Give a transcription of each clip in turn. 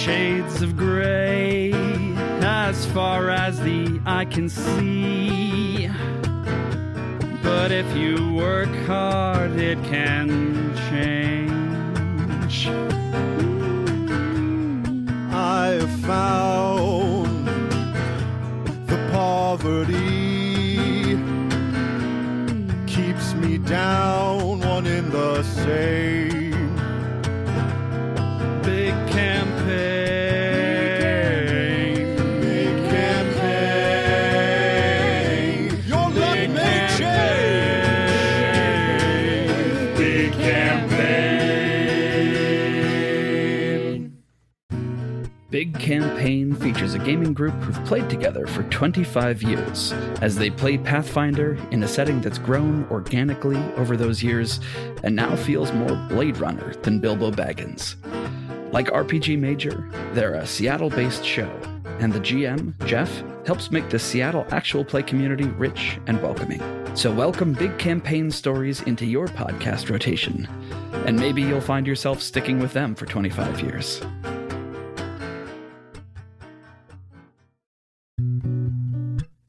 shades of gray as far as the eye can see. But if you work hard, it can change. I have found the poverty keeps me down, one in the same. Big campaign. Big campaign. Your luck may change. Big campaign. Big Campaign features a gaming group who've played together for 25 years as they play Pathfinder in a setting that's grown organically over those years and now feels more Blade Runner than Bilbo Baggins. Like RPG Major, they're a Seattle-based show, and the GM, Jeff, helps make the Seattle actual play community rich and welcoming. So welcome Big Campaign stories into your podcast rotation, and maybe you'll find yourself sticking with them for 25 years.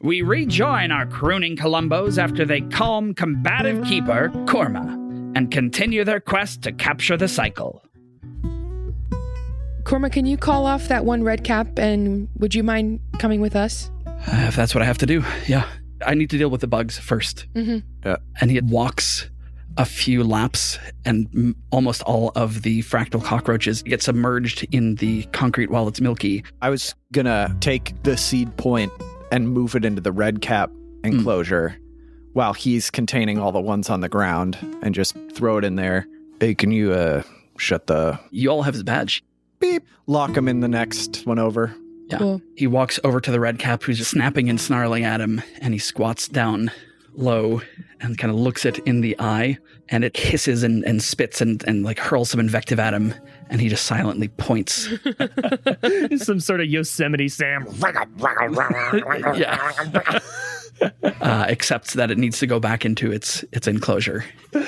We rejoin our Crooning Columbos after they calm combative keeper, Kurma, and continue their quest to capture the cycle. Kurma, can you call off that one red cap, and would you mind coming with us? If that's what I have to do, yeah. I need to deal with the bugs first. Mm-hmm. Yeah. And he walks a few laps, and almost all of the fractal cockroaches get submerged in the concrete while it's milky. I was gonna take the seed point and move it into the red cap enclosure while he's containing all the ones on the ground and just throw it in there. Hey, can you shut the... You all have his badge. Beep. Lock him in the next one over. Yeah. Cool. He walks over to the red cap who's just snapping and snarling at him, and he squats down low and kind of looks it in the eye, and it hisses and spits and like hurls some invective at him, and he just silently points. Some sort of Yosemite Sam. Yeah. Except that it needs to go back into its enclosure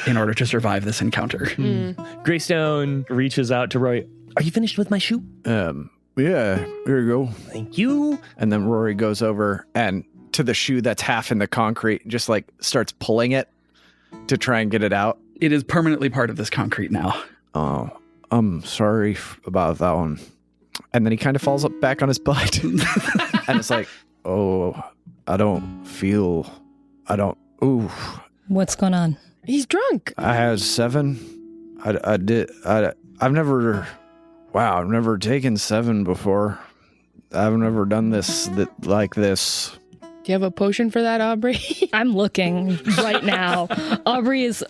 in order to survive this encounter. Greystone reaches out to Rory. Are you finished with my shoe? Yeah, here you go. Thank you. And then Rory goes over and to the shoe that's half in the concrete and just like starts pulling it to try and get it out. It is permanently part of this concrete now. Oh, I'm sorry about that one. And then he kind of falls up back on his butt. And it's like, oh, ooh. What's going on? He's drunk. I had 7. I've never taken 7 before. I've never done this like this. Do you have a potion for that, Aubrey? I'm looking right now. Aubrey is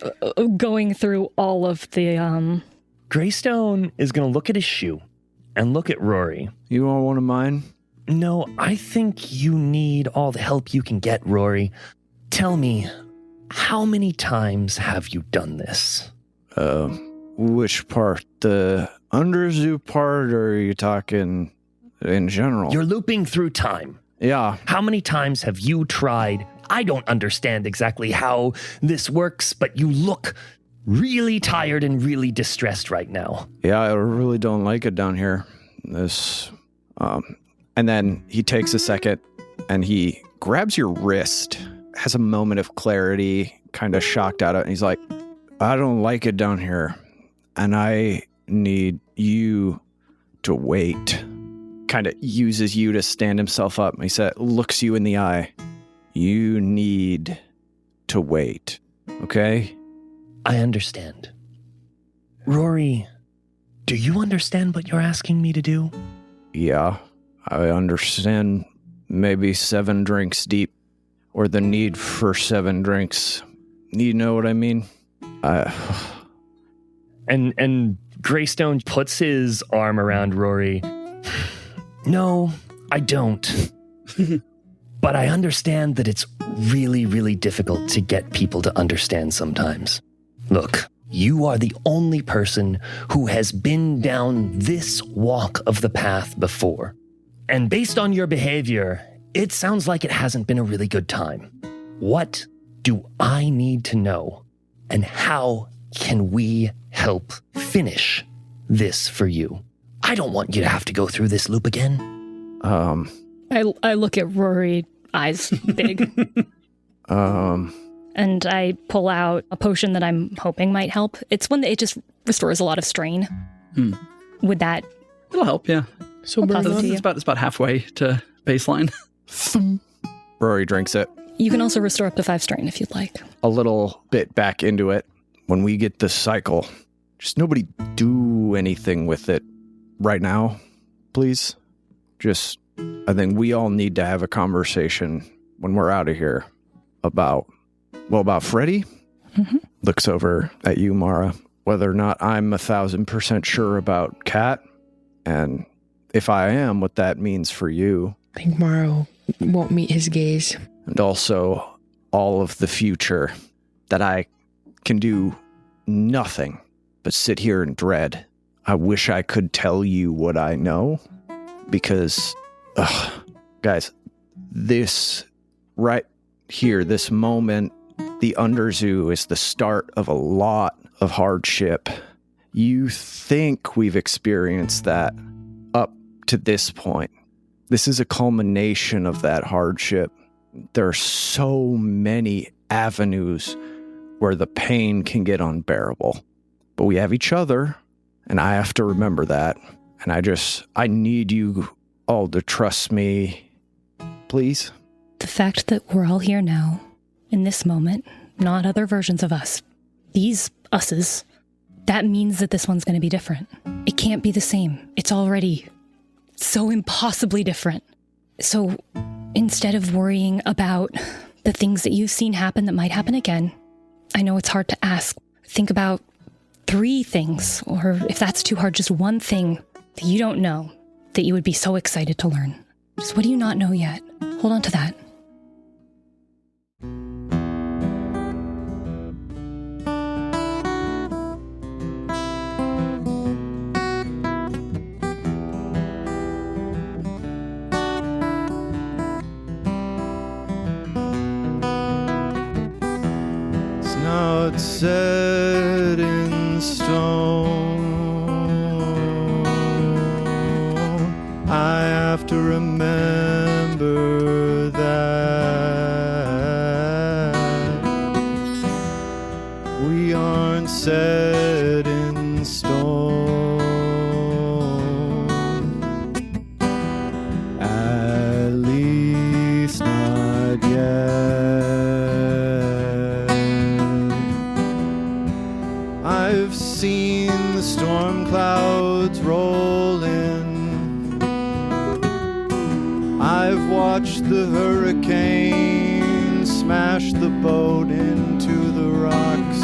going through all of the... Greystone is going to look at his shoe and look at Rory. You want one of mine? No, I think you need all the help you can get, Rory. Tell me, how many times have you done this? Which part? The underzoo part, or are you talking in general? You're looping through time. Yeah. How many times have you tried? I don't understand exactly how this works, but you look really tired and really distressed right now. Yeah, I really don't like it down here. This, and then he takes a second and he grabs your wrist, has a moment of clarity, kind of shocked at it, and he's like, I don't like it down here, and I need you to wait. Kind of uses you to stand himself up. He said, looks you in the eye. You need to wait. Okay? I understand. Rory, do you understand what you're asking me to do? Yeah, I understand maybe 7 drinks deep, or the need for 7 drinks. You know what I mean? And Greystone puts his arm around Rory. No, I don't. But I understand that it's really, really difficult to get people to understand sometimes. Look, you are the only person who has been down this walk of the path before. And based on your behavior, it sounds like it hasn't been a really good time. What do I need to know? And how can we help finish this for you? I don't want you to have to go through this loop again. I look at Rory, eyes big. And I pull out a potion that I'm hoping might help. It's one that it just restores a lot of strain. Would that... It'll help, yeah. So I'll pass burn it on. to you. It's about halfway to baseline. Rory drinks it. You can also restore up to 5 strain if you'd like. A little bit back into it. When we get this cycle, just nobody do anything with it right now, please. Just, I think we all need to have a conversation when we're out of here about Freddy. Looks over at you, Mara, whether or not I'm 1,000% sure about Kat, and if I am, what that means for you. I think Morrow won't meet his gaze. And also all of the future that I can do nothing but sit here and dread. I wish I could tell you what I know, because, guys, this right here, this moment, the Underzoo is the start of a lot of hardship. You think we've experienced that up to this point. This is a culmination of that hardship. There are so many avenues where the pain can get unbearable. But we have each other, and I have to remember that. And I need you all to trust me, please. The fact that we're all here now, in this moment, not other versions of us, these us's, that means that this one's going to be different. It can't be the same. It's already so impossibly different. So instead of worrying about the things that you've seen happen that might happen again, I know it's hard to ask. Think about 3 things, or if that's too hard, just one thing that you don't know that you would be so excited to learn. Just what do you not know yet? Hold on to that. Not set in stone. I have to remember that we aren't set in stone. At least not yet. I've seen the storm clouds roll in. I've watched the hurricane smash the boat into the rocks.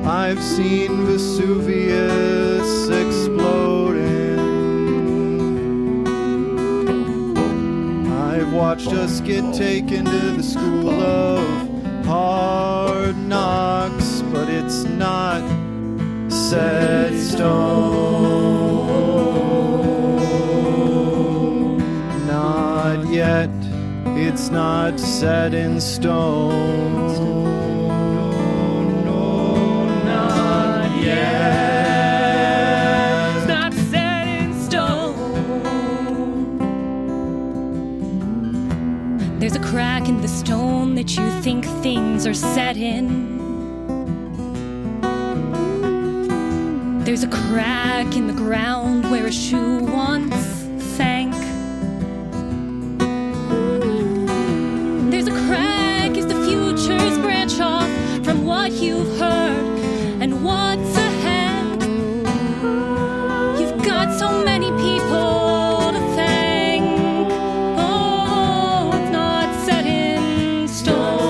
I've seen Vesuvius exploding. I've watched us get taken to the school of hard knocks, but it's not set in stone. Not yet. It's not set in stone. No, not yet. It's not set in stone. There's a crack in the stone that you think things are set in. There's a crack in the ground where a shoe once sank. There's a crack as the futures branch off from what you've heard and what's ahead. You've got so many people to thank. Oh, it's not set in stone.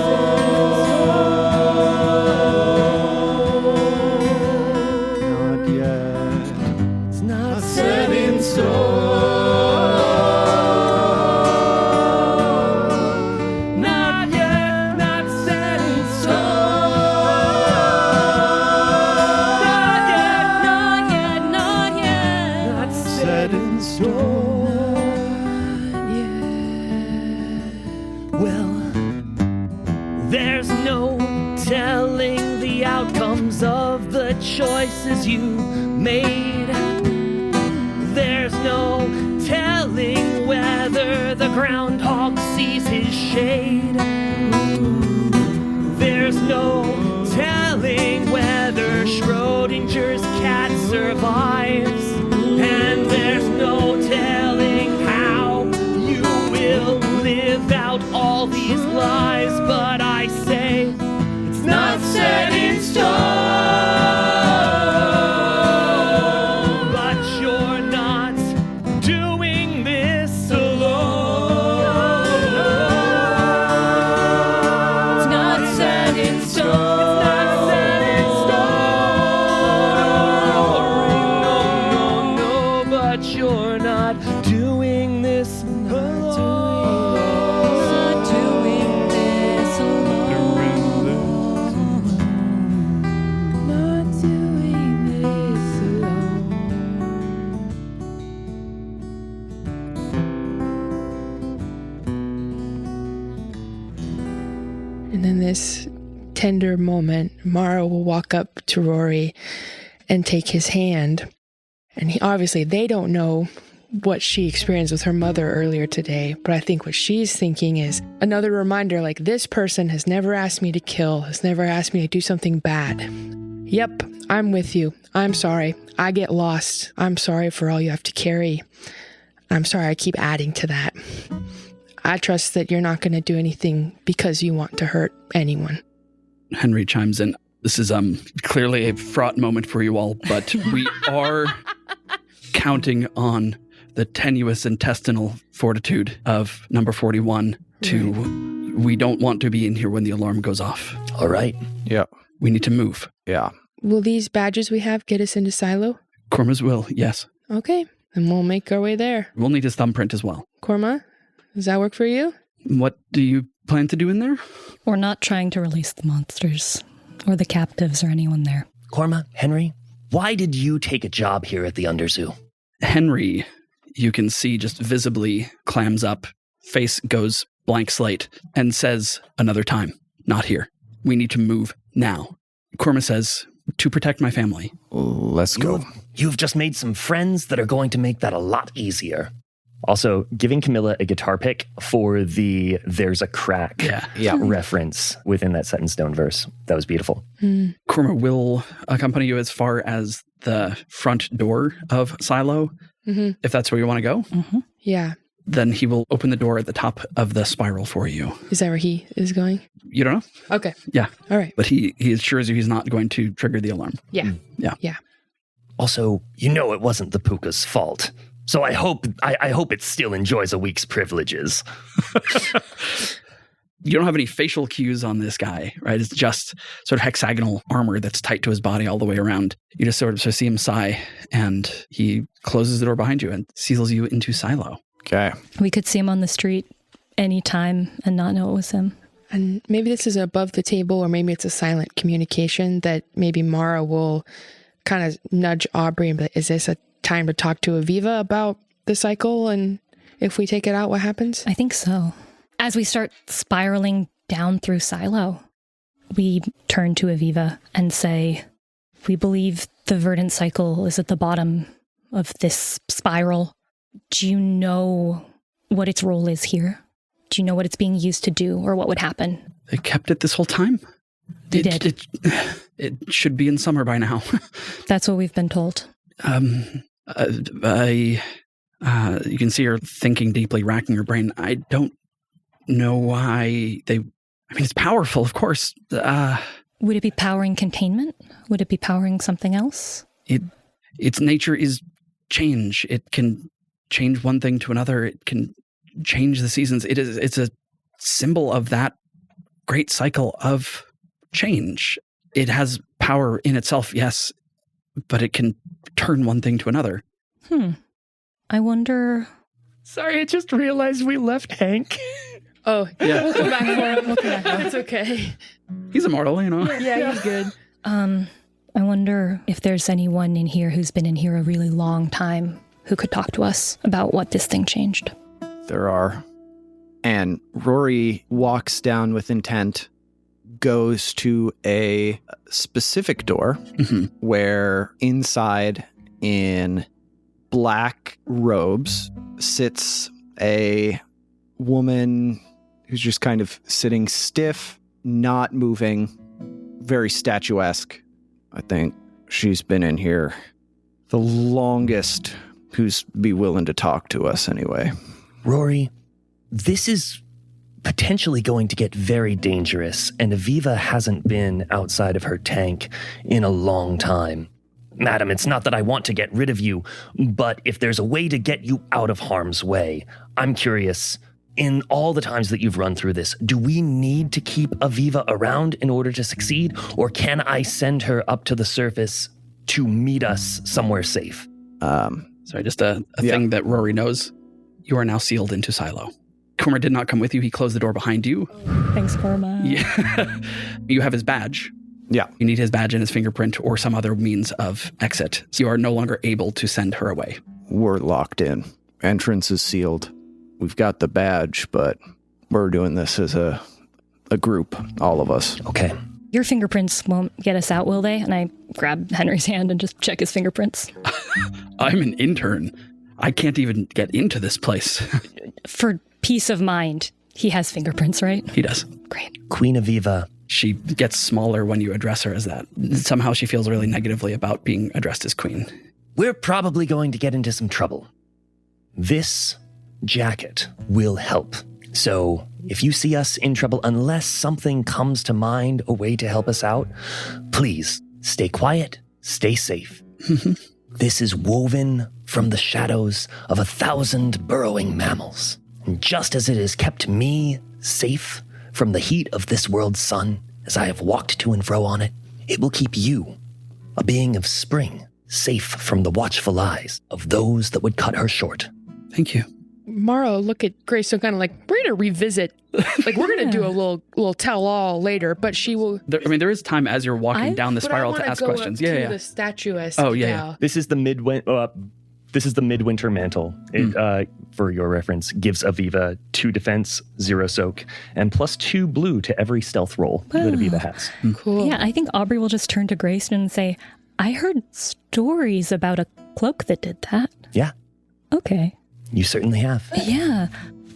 Not yet. It's not set in stone. Not yet. Not set in stone. Not yet. Not yet, not yet. Not set in stone. Well, there's no telling the outcomes of the choices you made. groundhog sees his shade. There's no telling whether Schrodinger's cat survives, and there's no telling how you will live out all these lies. But I say it's not set in stone. But you're not doing this alone. It's not set in stone. You're not doing this alone. Not doing this alone. Not doing this alone. And then this tender moment, Mara will walk up to Rory and take his hand. And they don't know what she experienced with her mother earlier today, but I think what she's thinking is another reminder, like, this person has never asked me to kill, has never asked me to do something bad. Yep, I'm with you. I'm sorry. I get lost. I'm sorry for all you have to carry. I'm sorry I keep adding to that. I trust that you're not going to do anything because you want to hurt anyone. Henry chimes in. This is clearly a fraught moment for you all, but we are counting on the tenuous intestinal fortitude of number 41 to... We don't want to be in here when the alarm goes off. All right. Yeah. We need to move. Yeah. Will these badges we have get us into Silo? Kurma's will, yes. Okay, then we'll make our way there. We'll need his thumbprint as well. Kurma, does that work for you? What do you plan to do in there? We're not trying to release the monsters or the captives or anyone there. Kurma, Henry, why did you take a job here at the Underzoo? Henry, you can see, just visibly clams up, face goes blank slate, and says another time, not here. We need to move now. Kurma says, to protect my family. Let's go. You've just made some friends that are going to make that a lot easier. Also, giving Camilla a guitar pick for the "there's a crack" reference within that Set in Stone verse. That was beautiful. Kurma will accompany you as far as the front door of Silo, if that's where you want to go. Yeah. Then he will open the door at the top of the spiral for you. Is that where he is going? You don't know? Okay. Yeah. All right. But he assures you he's not going to trigger the alarm. Yeah. Yeah. Also, you know it wasn't the Puka's fault. So I hope it still enjoys a week's privileges. You don't have any facial cues on this guy, right? It's just sort of hexagonal armor that's tight to his body all the way around. You just sort of see him sigh, and he closes the door behind you and seals you into Silo. Okay. We could see him on the street anytime and not know it was him. And maybe this is above the table, or maybe it's a silent communication that maybe Mara will kind of nudge Aubrey and be like, is this a time to talk to Aviva about the cycle, and if we take it out, what happens? I think so. As we start spiraling down through Silo, we turn to Aviva and say, we believe the verdant cycle is at the bottom of this spiral. Do you know what its role is here? Do you know what it's being used to do, or what would happen? They kept it this whole time? They did. It should be in summer by now. That's what we've been told. You can see her thinking deeply, racking her brain. I don't know why it's powerful, of course. Would it be powering containment? Would it be powering something else? Its nature is change. It can change one thing to another. It can change the seasons. It's a symbol of that great cycle of change. It has power in itself, yes, but it can turn one thing to another. I wonder... Sorry, I just realized we left Hank. Oh, Yeah. We'll come back for him. We'll come back. It's okay. He's immortal, you know? Yeah, he's good. I wonder if there's anyone in here who's been in here a really long time who could talk to us about what this thing changed. There are. And Rory walks down with intent, goes to a specific door where inside, in black robes, sits a woman who's just kind of sitting stiff, not moving, very statuesque. I think she's been in here the longest, who's be willing to talk to us anyway. Rory, this is potentially going to get very dangerous, and Aviva hasn't been outside of her tank in a long time. Madam, it's not that I want to get rid of you, but if there's a way to get you out of harm's way, I'm curious, in all the times that you've run through this, do we need to keep Aviva around in order to succeed, or can I send her up to the surface to meet us somewhere safe? Sorry, just a thing that Rory knows. You are now sealed into Silo. Kurma did not come with you. He closed the door behind you. Thanks, Kurma. Yeah. You have his badge. Yeah. You need his badge and his fingerprint or some other means of exit. So you are no longer able to send her away. We're locked in. Entrance is sealed. We've got the badge, but we're doing this as a group, all of us. Okay. Your fingerprints won't get us out, will they? And I grab Henry's hand and just check his fingerprints. I'm an intern. I can't even get into this place. For peace of mind, he has fingerprints, right? He does. Great. Queen Aviva. She gets smaller when you address her as that. Somehow she feels really negatively about being addressed as queen. We're probably going to get into some trouble. This jacket will help. So if you see us in trouble, unless something comes to mind, a way to help us out, please stay quiet, stay safe. This is woven from the shadows of 1,000 burrowing mammals. And just as it has kept me safe from the heat of this world's sun, as I have walked to and fro on it, it will keep you, a being of spring, safe from the watchful eyes of those that would cut her short. Thank you. Morrow, look at Greystone kind of like, we're going to revisit. Like, we're going to do a little tell-all later, but she will... There is time as you're walking down the spiral to ask questions. Yeah. The statuesque. Oh, yeah. This is the midwinter mantle. It, for your reference, gives Aviva 2 defense, 0 soak, and +2 blue to every stealth roll that Aviva has. Cool. Yeah, I think Aubrey will just turn to Greystone and say, I heard stories about a cloak that did that. Yeah. Okay. You certainly have. Yeah.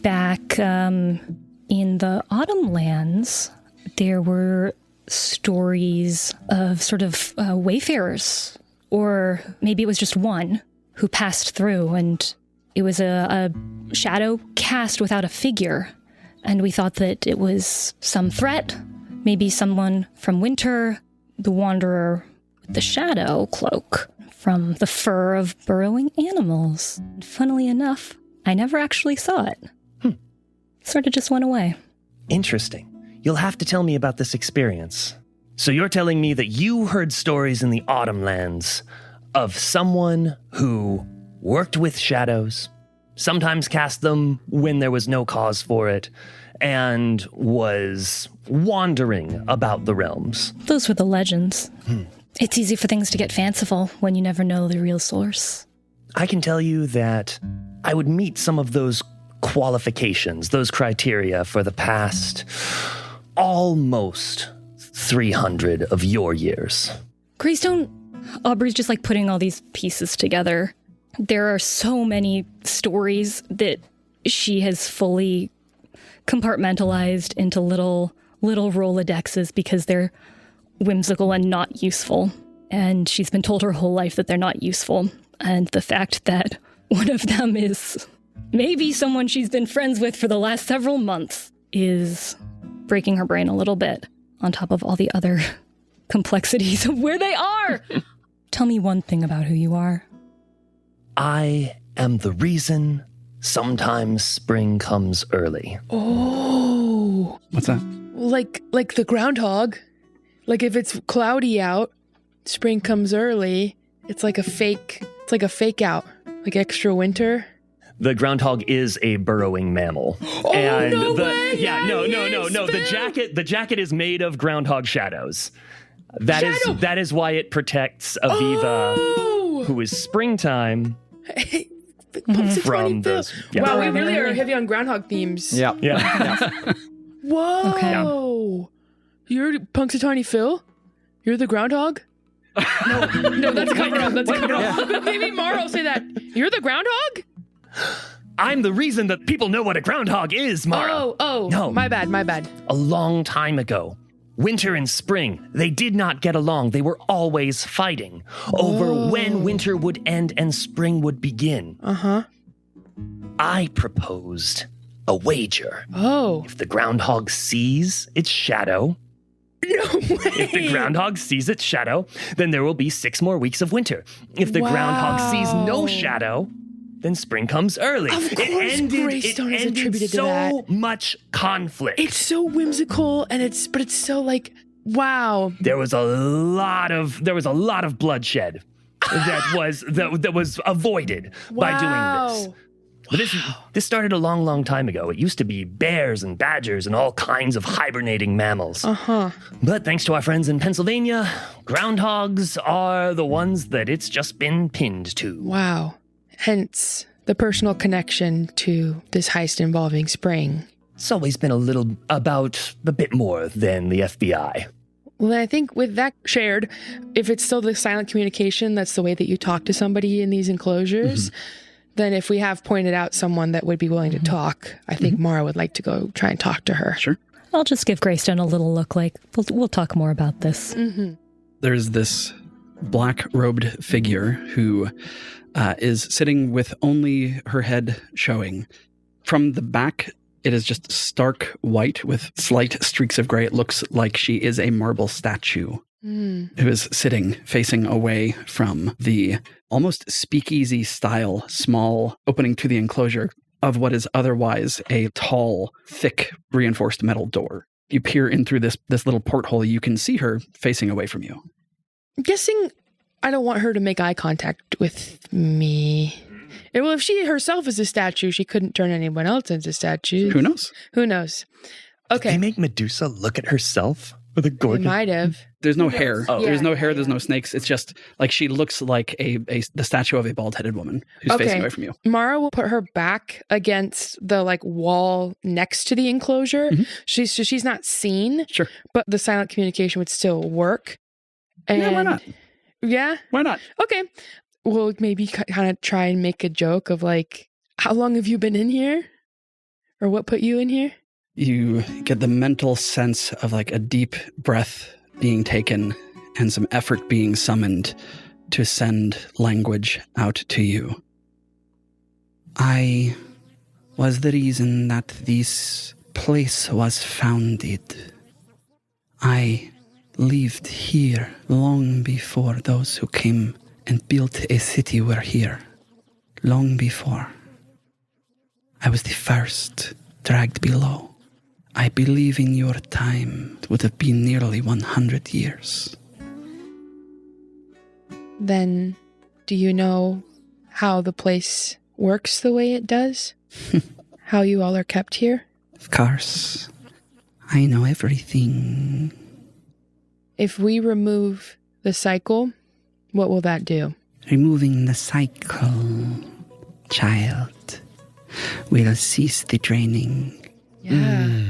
Back in the Autumn Lands, there were stories of sort of wayfarers, or maybe it was just one who passed through, and it was a shadow cast without a figure. And we thought that it was some threat, maybe someone from winter, the wanderer with the shadow cloak from the fur of burrowing animals. Funnily enough, I never actually saw it. Sort of just went away. Interesting. You'll have to tell me about this experience. So you're telling me that you heard stories in the Autumn Lands of someone who worked with shadows, sometimes cast them when there was no cause for it, and was wandering about the realms. Those were the legends. It's easy for things to get fanciful when you never know the real source. I can tell you that I would meet some of those qualifications, those criteria for the past almost 300 of your years. Greystone, Aubrey's just like putting all these pieces together. There are so many stories that she has fully compartmentalized into little Rolodexes because they're whimsical and not useful. And she's been told her whole life that they're not useful. And the fact that one of them is maybe someone she's been friends with for the last several months is breaking her brain a little bit, on top of all the other complexities of where they are. Tell me one thing about who you are. I am the reason sometimes spring comes early. Oh. What's that? Like the groundhog. Like if it's cloudy out, spring comes early. It's like a fake out. Like extra winter. The groundhog is a burrowing mammal. Oh, no way! Yeah, no. The jacket is made of groundhog shadows. That is why it protects Aviva, who is springtime. Hey, from those. Yeah. Wow, we really are heavy on groundhog themes. Yeah. Whoa. Okay. You're Punxsutawney Phil? You're the groundhog? No, that's a cover up. That's a cover up. Maybe Mara will say that. You're the groundhog? I'm the reason that people know what a groundhog is, Mara. Oh, No. my bad. A long time ago, winter and spring, they did not get along. They were always fighting over when winter would end and spring would begin. Uh-huh. I proposed a wager. Oh. If the groundhog sees its shadow, No way. if the groundhog sees its shadow, then there will be 6 more weeks of winter. If the groundhog sees no shadow, then spring comes early. Of course, Greystone is attributed to that. So much conflict. It's so whimsical, and it's so like, wow. There was a lot of bloodshed that was avoided by doing this. But this started a long, long time ago. It used to be bears and badgers and all kinds of hibernating mammals. Uh-huh. But thanks to our friends in Pennsylvania, groundhogs are the ones that it's just been pinned to. Wow. Hence the personal connection to this heist involving spring. It's always been a bit more than the FBI. Well, I think with that shared, if it's still the silent communication, that's the way that you talk to somebody in these enclosures, then if we have pointed out someone that would be willing to talk, I think Mara would like to go try and talk to her. Sure. I'll just give Greystone a little look like, we'll talk more about this. Mm-hmm. There's this black-robed figure who is sitting with only her head showing. From the back, it is just stark white with slight streaks of gray. It looks like she is a marble statue who is sitting facing away from the almost speakeasy style small opening to the enclosure of what is otherwise a tall, thick, reinforced metal door. You peer in through this little porthole. You can see her facing away from you. I'm guessing I don't want her to make eye contact with me. Well, if she herself is a statue, she couldn't turn anyone else into statues. Who knows? Who knows? Okay. Did they make Medusa look at herself with a They gorgeous... might have. There's no hair. Oh. There's no Yeah, hair. yeah, There's no snakes. It's just like she looks like the statue of a bald-headed woman who's Okay. facing away from you. Mara will put her back against the wall next to the enclosure. She's not seen. Sure. But the silent communication would still work. And Yeah, why not? Yeah. Why not? Okay. We'll maybe kind of try and make a joke of how long have you been in here? Or what put you in here? You get the mental sense of a deep breath being taken and some effort being summoned to send language out to you. I was the reason that this place was founded. I lived here long before those who came and built a city were here. Long before. I was the first dragged below. I believe in your time it would have been nearly 100 years. Then do you know how the place works the way it does? How you all are kept here? Of course. I know everything. If we remove the cycle, what will that do? Removing the cycle, child, will cease the draining. Yeah.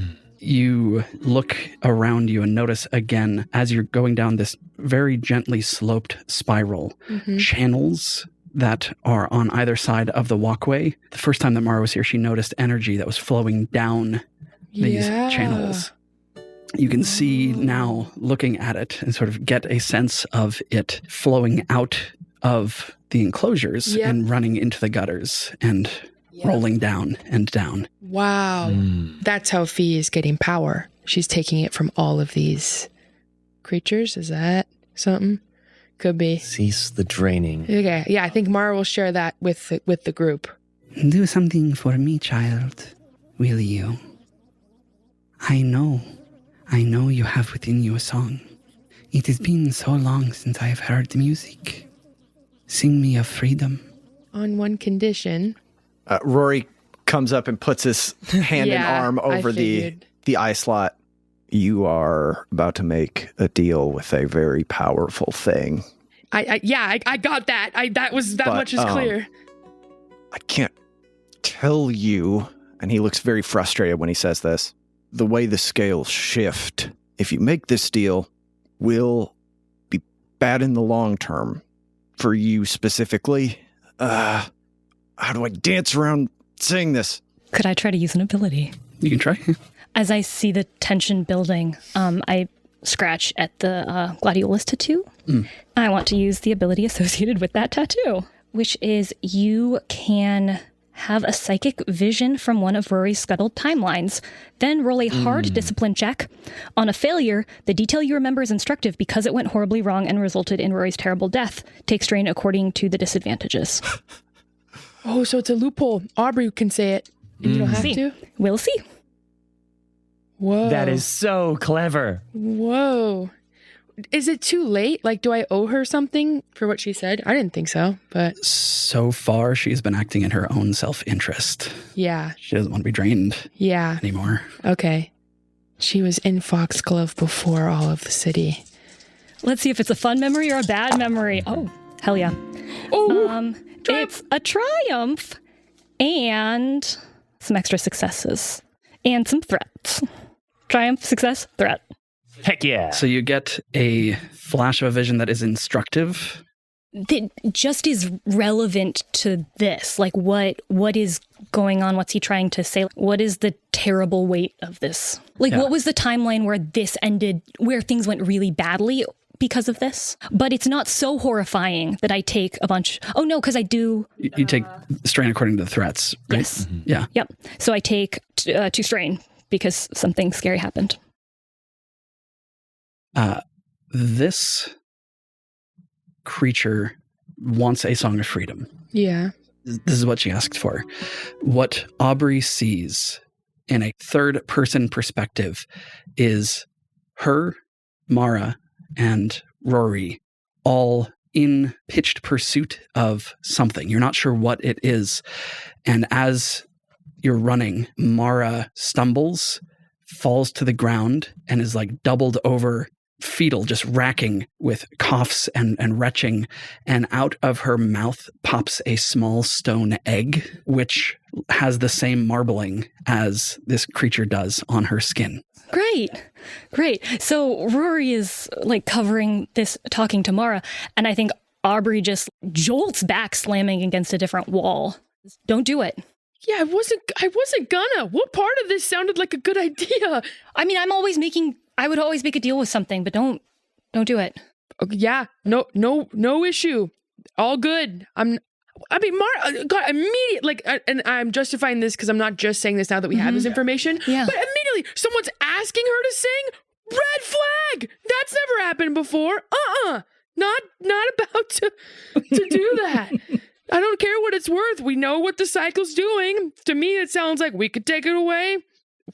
You look around you and notice again, as you're going down this very gently sloped spiral, channels that are on either side of the walkway. The first time that Mara was here, she noticed energy that was flowing down these channels. You can see now, looking at it, and sort of get a sense of it flowing out of the enclosures and running into the gutters and rolling down and down. Wow. That's how Fee is getting power. She's taking it from all of these creatures. Is that something? Could be. Cease the draining. Okay. Yeah, I think Mara will share that with the group. Do something for me, child, will you? I know you have within you a song. It has been so long since I have heard music. Sing me of freedom. On one condition. Rory comes up and puts his hand and arm over the eye slot. You are about to make a deal with a very powerful thing. I got that. That much is clear. I can't tell you, and he looks very frustrated when he says this, the way the scales shift. If you make this deal, will be bad in the long term. For you specifically, how do I dance around sing this. Could I try to use an ability? You can try. As I see the tension building, I scratch at the gladiolus tattoo. I want to use the ability associated with that tattoo, which is you can have a psychic vision from one of Rory's scuttled timelines. Then roll a hard discipline check. On a failure, the detail you remember is instructive because it went horribly wrong and resulted in Rory's terrible death. Take strain according to the disadvantages. Oh, so it's a loophole. Aubrey can say it. And you don't have to? We'll see. Whoa. That is so clever. Whoa. Is it too late? Like, do I owe her something for what she said? I didn't think so, but... So far, she's been acting in her own self-interest. Yeah. She doesn't want to be drained anymore. Okay. She was in Foxglove before all of the city. Let's see if it's a fun memory or a bad memory. Oh, hell yeah. Oh, it's a triumph and some extra successes and some threats. Triumph, success, threat. Heck yeah. So you get a flash of a vision that is instructive. That just is relevant to this. Like, what is going on? What's he trying to say? What is the terrible weight of this? Like, what was the timeline where this ended, where things went really badly because of this? But it's not so horrifying that I take a bunch. Oh, no, because I do. You take strain according to the threats, right? Yes. Mm-hmm. Yeah. Yep. So I take 2 strain because something scary happened. This creature wants a song of freedom. yeah. This is what she asked for. What Aubrey sees in a third-person perspective is her, Mara, and Rory all in pitched pursuit of something. You're not sure what it is. And as you're running, Mara stumbles, falls to the ground, and is like doubled over, fetal, just racking with coughs and retching, and out of her mouth pops a small stone egg, which has the same marbling as this creature does on her skin. Great. So Rory is like covering this, talking to Mara, and I think Aubrey just jolts back, slamming against a different wall. Don't do it. Yeah, I wasn't gonna. What part of this sounded like a good idea? I mean, I would always make a deal with something, but don't do it. Yeah, no issue. All good. Mara got immediate, like, and I'm justifying this because I'm not just saying this now that we have this information. Yeah. But immediately, someone's asking her to sing. Red flag. That's never happened before. Not about to do that. I don't care what it's worth. We know what the cycle's doing. To me, it sounds like we could take it away.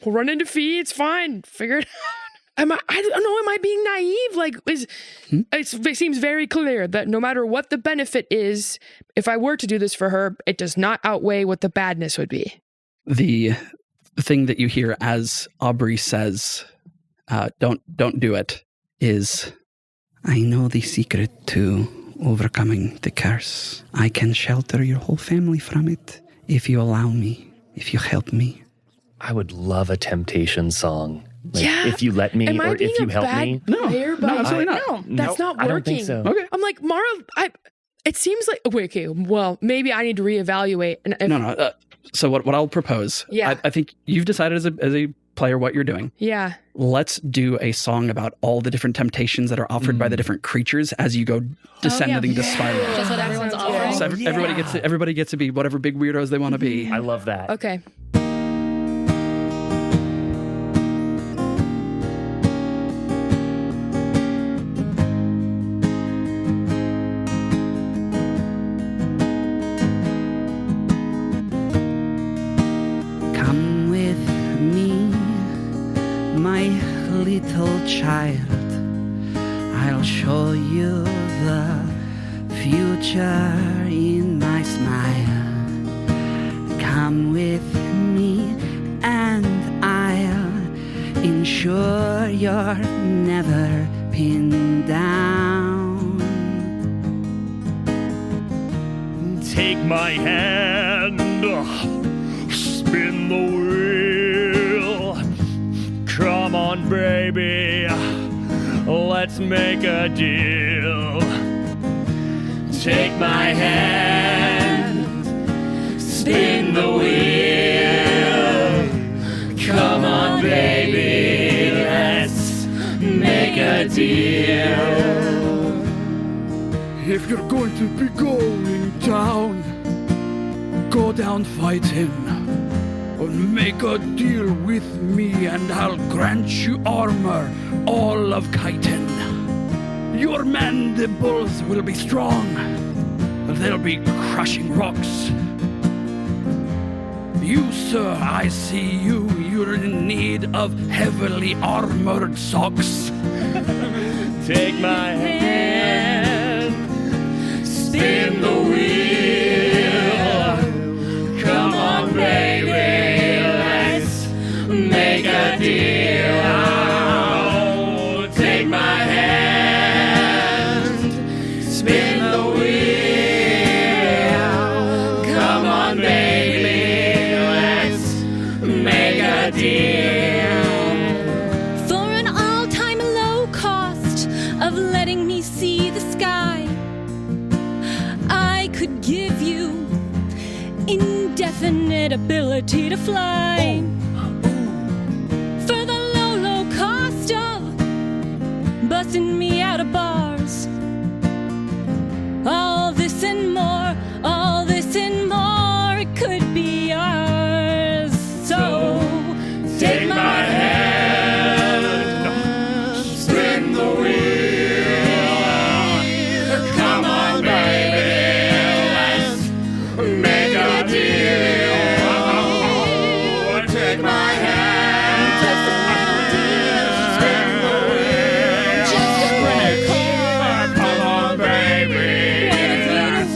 We'll run into fee. It's fine. Figure it out. I don't know. Am I being naive? Like, it seems very clear that no matter what the benefit is, if I were to do this for her, it does not outweigh what the badness would be. The thing that you hear as Aubrey says, don't do it, is, I know the secret to overcoming the curse. I can shelter your whole family from it if you allow me, if you help me. I would love a temptation song. Like, Yeah. if you let me, Am I or being if you a help bad me. player by- absolutely not. No, that's not working. I don't think so. Okay. I'm like, Mara, it seems like, okay, well, maybe I need to reevaluate. And No. So what I'll propose, Yeah. I think you've decided as a player what you're doing. Yeah. Let's do a song about all the different temptations that are offered by the different creatures as you go descending the spiral. Just what everyone's offering. So everybody gets to be whatever big weirdos they want to be. I love that. Okay. Come with me, my little child. I'll show you the future in my smile. Come with me and I'll ensure you're never pinned down. Take my hand, spin the wheel. Come on, baby, let's make a deal. Take my hand, spin the wheel. deal. If you're going to be going down, go down fighting. Or make a deal with me and I'll grant you armor, all of chitin. Your mandibles will be strong. They'll be crushing rocks. You, sir, I see you. You're in need of heavily armored socks. Take my hand, spin the wheel. Come on, baby, let's make a deal. Take my hand, spin the wheel. Come on, baby, let's make a deal. For an all-time low cost of letting me see the sky, I could give you indefinite ability to fly. For the low, low cost of busting me out of bars. All this and more, it could be ours. So take my hand, Spin the wheel. Come on, baby, let's make a deal. Take my hand, spin the wheel. Come on, baby, let's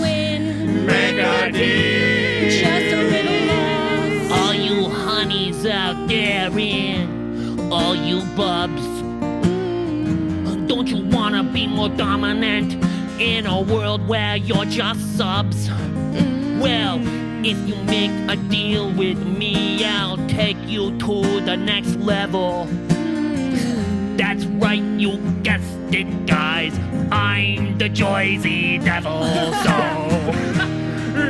make a deal. Just a little lost. All you honeys out there in, all you bubs, don't you wanna be more dominant in a world where you're just subs? Well, if you make a deal with me, I'll take you to the next level. That's right, you guessed it, guys. I'm the Joyzy Devil, so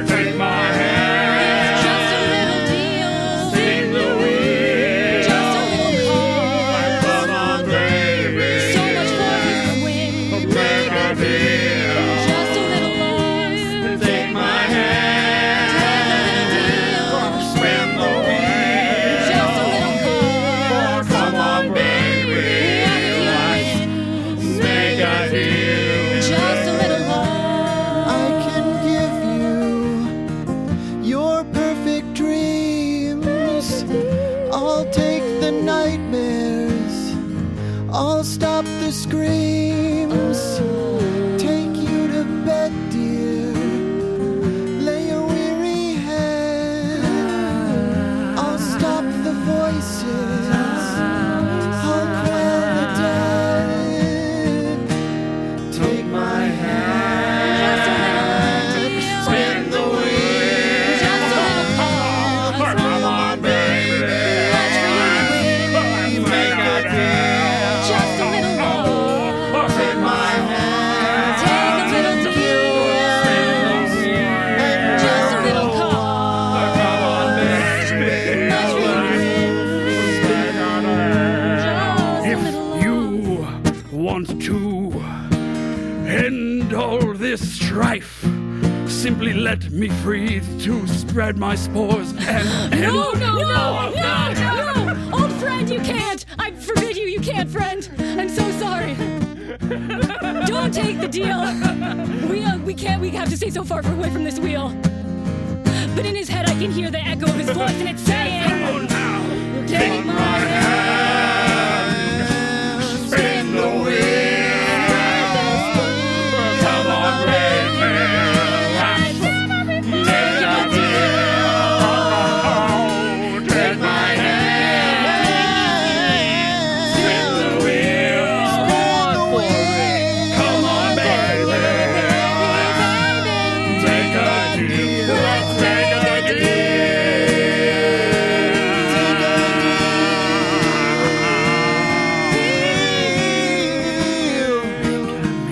take my hand. Just a little deal. Spin the wheel. Just a little cause. Come on, baby, So much for you to win. make a deal. Just a little lost. Take my hand, spin the wheel. Just a little cause. Come on, baby, make a deal. Just a little lost. I can give you your perfect dreams. I'll take the nightmares. I'll stop the screams. Take you to bed, dear. Lay a weary head. I'll stop the voices. I'll quell the dead. Take my hand, spin the wheel. Just a little cause. Come on, baby, make a deal. Just a little lost. Take my hand, Take a little deal. Just a little cause. come on, baby, Just a If little you want to end all this strife, simply let me free to spread my spores and No! Old friend, you can't! I forbid you, you can't, friend! I'm so sorry. Don't take the deal. We can't, we have to stay so far away from this wheel. But in his head I can hear the echo of his voice and it's saying, take my hand, spin the wheel. Come on, baby, make a deal. Take my hand, spin the wheel. Come on, baby, make a deal. Make a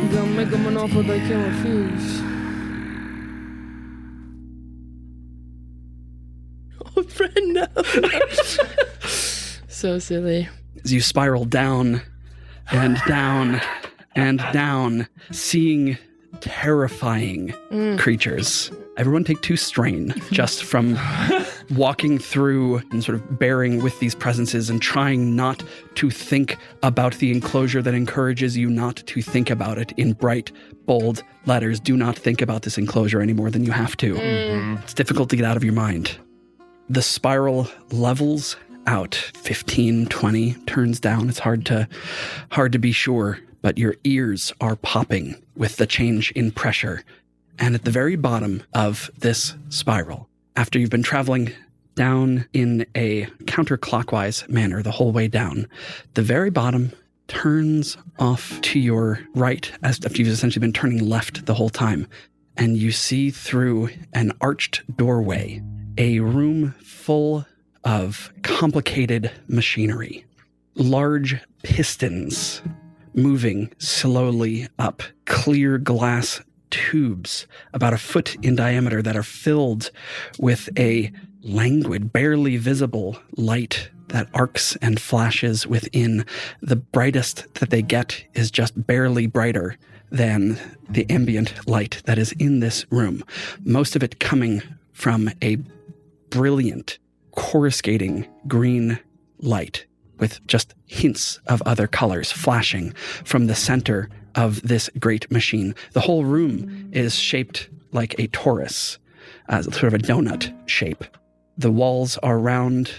You gonna make them an offer they can't refuse. Old friend, no. So silly. As you spiral down and down and down, seeing terrifying creatures. Everyone take 2 strain just from walking through and sort of bearing with these presences and trying not to think about the enclosure that encourages you not to think about it in bright, bold letters. Do not think about this enclosure any more than you have to. It's difficult to get out of your mind. The spiral levels out 15, 20, turns down. It's hard to be sure, but your ears are popping with the change in pressure. And at the very bottom of this spiral, after you've been traveling down in a counterclockwise manner the whole way down, the very bottom turns off to your right, as if you've essentially been turning left the whole time. And you see through an arched doorway a room full of complicated machinery, large pistons moving slowly up, clear glass tubes about a foot in diameter that are filled with a languid, barely visible light that arcs and flashes within. The brightest that they get is just barely brighter than the ambient light that is in this room. Most of it coming from a brilliant, coruscating green light with just hints of other colors flashing from the center of this great machine. The whole room is shaped like a torus, sort of a donut shape. The walls are round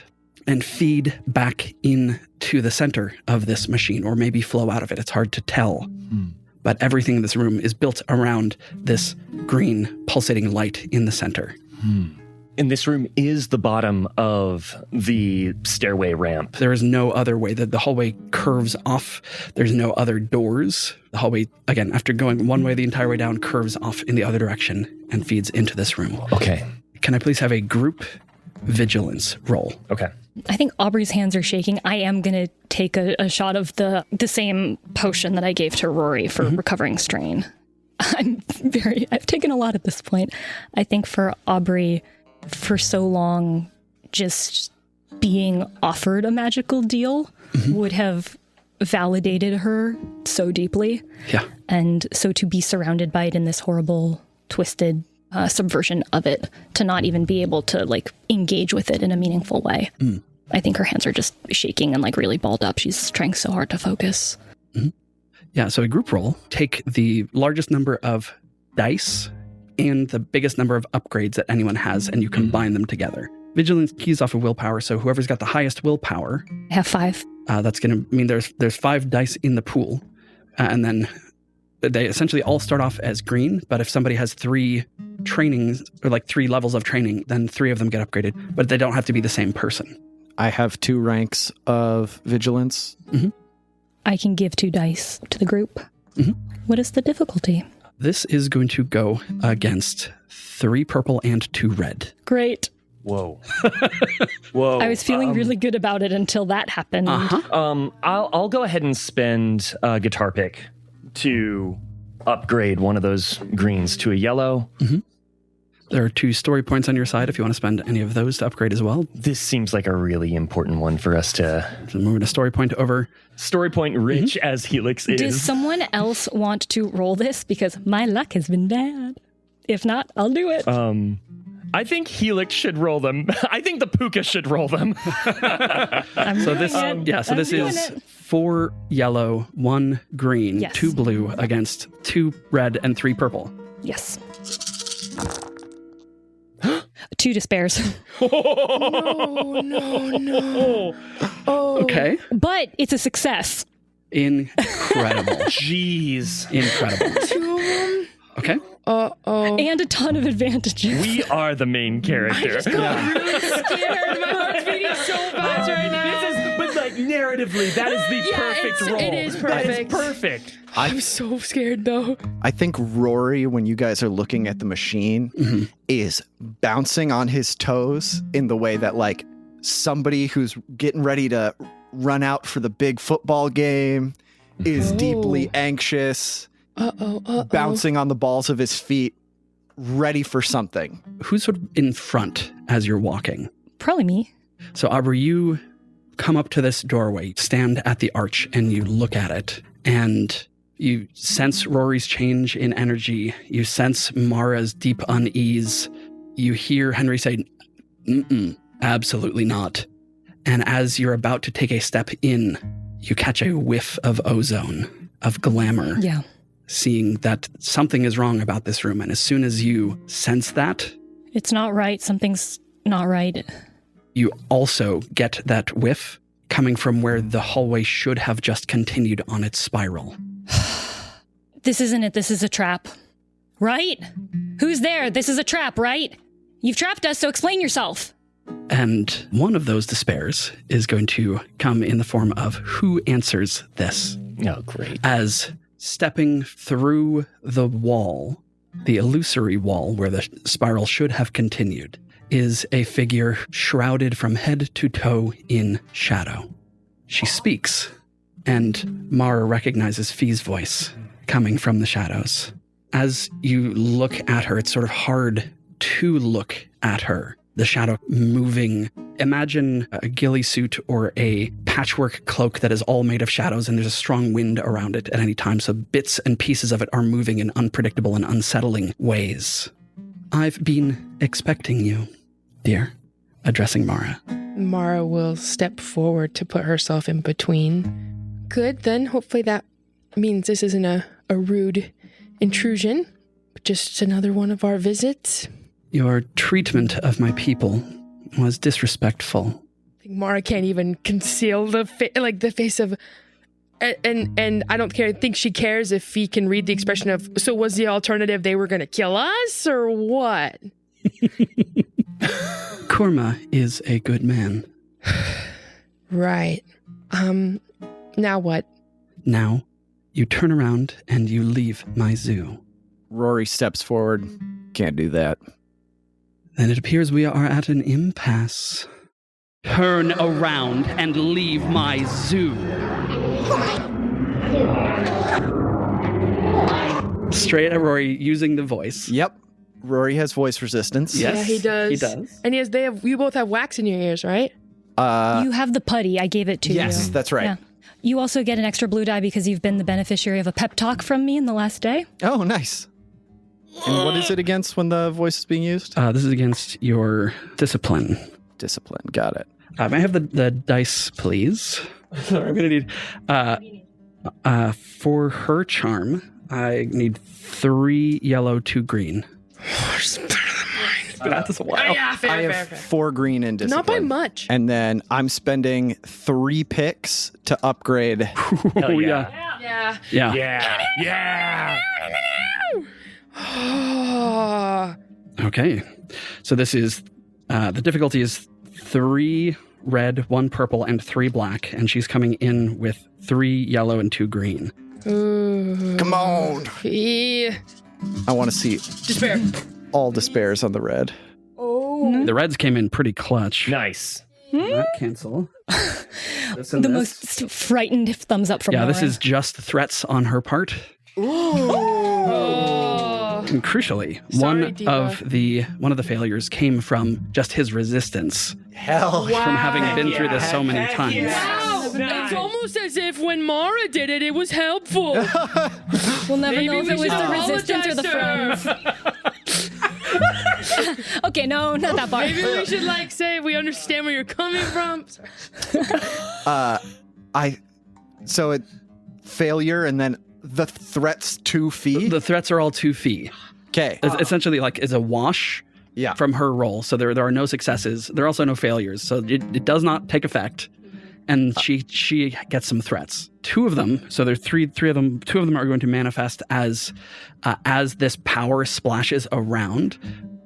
and feed back into the center of this machine, or maybe flow out of it. It's hard to tell. But everything in this room is built around this green pulsating light in the center. And this room is the bottom of the stairway ramp. There is no other way. The hallway curves off. There's no other doors. The hallway, again, after going one way the entire way down, curves off in the other direction and feeds into this room. Okay. Can I please have a group vigilance roll? Okay. I think Aubrey's hands are shaking. I am going to take a shot of the same potion that I gave to Rory for recovering strain. I've taken a lot at this point. I think for Aubrey, for so long, just being offered a magical deal would have validated her so deeply. Yeah. And so to be surrounded by it in this horrible, twisted subversion of it, to not even be able to like engage with it in a meaningful way. I think her hands are just shaking and like really balled up. She's trying so hard to focus. Yeah, so a group roll, take the largest number of dice and the biggest number of upgrades that anyone has, and you combine them together. Vigilance keys off of willpower, so whoever's got the highest willpower... I have 5. That's going to mean there's 5 dice in the pool, and then they essentially all start off as green, but if somebody has 3 trainings, or like 3 levels of training, then 3 of them get upgraded, but they don't have to be the same person. I have 2 ranks of vigilance. I can give 2 dice to the group. What is the difficulty? This is going to go against 3 purple and 2 red. Great. Whoa. Whoa. I was feeling really good about it until that happened. I'll go ahead and spend a guitar pick to upgrade one of those greens to a yellow. There are 2 story points on your side if you want to spend any of those to upgrade as well. This seems like a really important one for us to... So moving a story point over. Story point rich as Helix is. Does someone else want to roll this? Because my luck has been bad. If not, I'll do it. I think Helix should roll them. I think the Puka should roll them. This is 4 yellow, 1 green, 2 blue against 2 red and 3 purple. Yes. 2 despairs. No. Oh. Okay. But it's a success. Incredible. Jeez. Incredible. 2 of them? Okay. And a ton of advantages. We are the main character. Really scared. My heart's beating so fast right now. But like narratively, that is the perfect role. It is perfect. That is perfect. I'm so scared though. I think Rory, when you guys are looking at the machine, is bouncing on his toes in the way that like somebody who's getting ready to run out for the big football game is deeply anxious, bouncing on the balls of his feet, ready for something. Who's sort of in front as you're walking? Probably me. So Aubrey, you come up to this doorway, stand at the arch, and you look at it, and you sense Rory's change in energy. You sense Mara's deep unease. You hear Henry say, absolutely not. And as you're about to take a step in, you catch a whiff of ozone, of glamour. Yeah. Seeing that something is wrong about this room. And as soon as you sense that, It's not right. Something's not right. you also get that whiff coming from where the hallway should have just continued on its spiral. This isn't it. This is a trap. Right? Who's there? This is a trap, right? You've trapped us, so explain yourself. And one of those despairs is going to come in the form of who answers this. Oh, great. As stepping through the wall, the illusory wall where the spiral should have continued, is a figure shrouded from head to toe in shadow. She speaks, and Mara recognizes Fee's voice coming from the shadows. As you look at her, it's sort of hard to look at her. The shadow moving. Imagine a ghillie suit or a patchwork cloak that is all made of shadows and there's a strong wind around it at any time, so bits and pieces of it are moving in unpredictable and unsettling ways. I've been expecting you, dear, addressing Mara. Mara will step forward to put herself in between. Good, then hopefully that means this isn't a rude intrusion, but just another one of our visits. Your treatment of my people was disrespectful. Mara can't even conceal the face of, and I don't care. I think she cares if he can read the expression of. So was the alternative they were going to kill us or what? Kurma is a good man. Right. Now what? Now, you turn around and you leave my zoo. Rory steps forward. Can't do that. Then it appears we are at an impasse. Turn around and leave my zoo. Straight at Rory, using the voice. Yep. Rory has voice resistance. Yes, Yeah, he does. He does. And you both have wax in your ears, right? You have the putty. I gave it to you. Yes, that's right. Yeah. You also get an extra blue die because you've been the beneficiary of a pep talk from me in the last day. Oh, nice. And what is it against when the voice is being used? This is against your discipline. Discipline. Got it. May I have the dice, please? Sorry, I'm going to need... for her charm, I need 3 yellow, 2 green. It's better than mine. It's been at this a while. Yeah, fair, I have 4 green in discipline. Not by much. And then I'm spending 3 picks to upgrade. Oh, yeah. Yeah. Yeah. Yeah. Yeah. Okay. So this is... the difficulty is 3 red, 1 purple, and 3 black. And she's coming in with 3 yellow and 2 green. Ooh. Come on. Yeah. I want to see Despair. all despairs on the red. Oh. The reds came in pretty clutch. Nice. That cancel. The most frightened thumbs up from Yeah, Laura. this is just threats on her part. And crucially, Sorry, Diva. one of the failures came from just his resistance Hell. from having been through this so many times. Wow. It's almost as if when Mara did it, it was helpful. We'll never Maybe know if we it was should the resistance or the apologize, friends. Okay, no, not that far. Maybe we should say we understand where you're coming from. So it failure and then the threats 2 fee. The threats are all 2 fee. Okay. It's essentially is a wash Yeah. from her roll. So there are no successes. There are also no failures. So it does not take effect. And she gets some threats. 2 of them. So there's three of them. 2 of them are going to manifest as this power splashes around.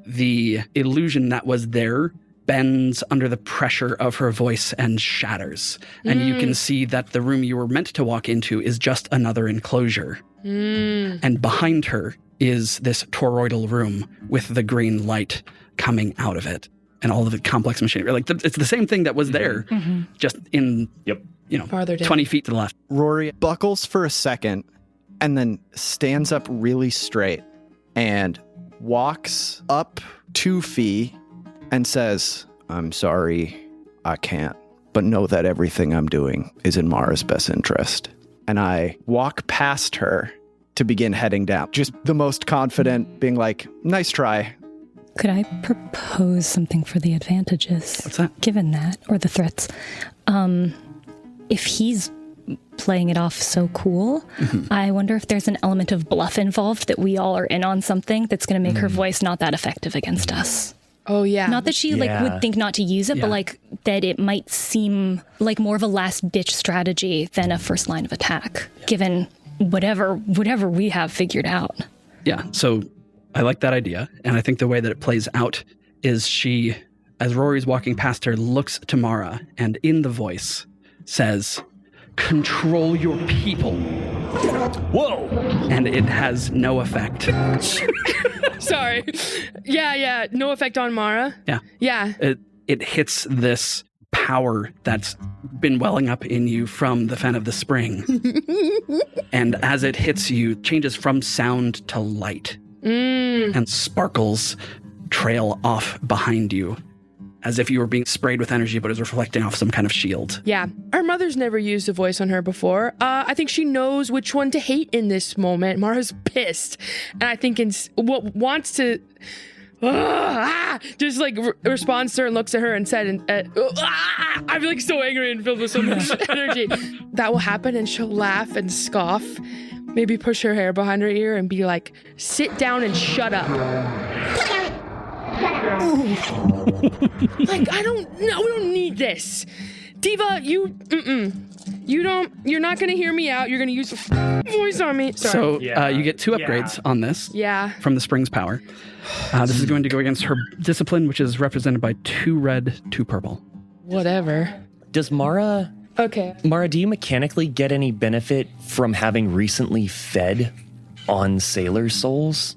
The illusion that was there bends under the pressure of her voice and shatters. And you can see that the room you were meant to walk into is just another enclosure. And behind her is this toroidal room with the green light coming out of it. And all of the complex machinery. It's the same thing that was there, just in, Farther down. 20 feet to the left. Rory buckles for a second and then stands up really straight and walks up 2 feet and says, "I'm sorry, I can't but know that everything I'm doing is in Mara's best interest. And I walk past her to begin heading down. Just the most confident, being like, nice try. Could I propose something for the advantages? What's that? Given that, or the threats. If he's playing it off so cool, I wonder if there's an element of bluff involved, that we all are in on something that's going to make her voice not that effective against us. Oh, yeah. Not that she would think not to use it, but like that it might seem like more of a last-ditch strategy than a first line of attack, given whatever we have figured out. Yeah, so I like that idea. And I think the way that it plays out is she, as Rory's walking past her, looks to Mara and in the voice says, "Control your people." Whoa! And it has no effect. Sorry. Yeah. No effect on Mara. Yeah. Yeah. It hits this power that's been welling up in you from the Fen of the Spring. And as it hits you, it changes from sound to light. And sparkles trail off behind you, as if you were being sprayed with energy, but it was reflecting off some kind of shield. Yeah. Our mother's never used a voice on her before. I think she knows which one to hate in this moment. Mara's pissed. And I think what wants to... just like responds to her and looks at her and said, I'm like so angry and filled with so much energy. That will happen, and she'll laugh and scoff, maybe push her hair behind her ear and be like, sit down and shut up. Like, we don't need this. Diva, you're not gonna hear me out. You're gonna use the voice on me. Sorry. So you get 2 upgrades on this. Yeah. From the Spring's power. This is going to go against her discipline, which is represented by 2 red, 2 purple. Whatever. Does Mara... Okay. Mara, do you mechanically get any benefit from having recently fed on sailor souls?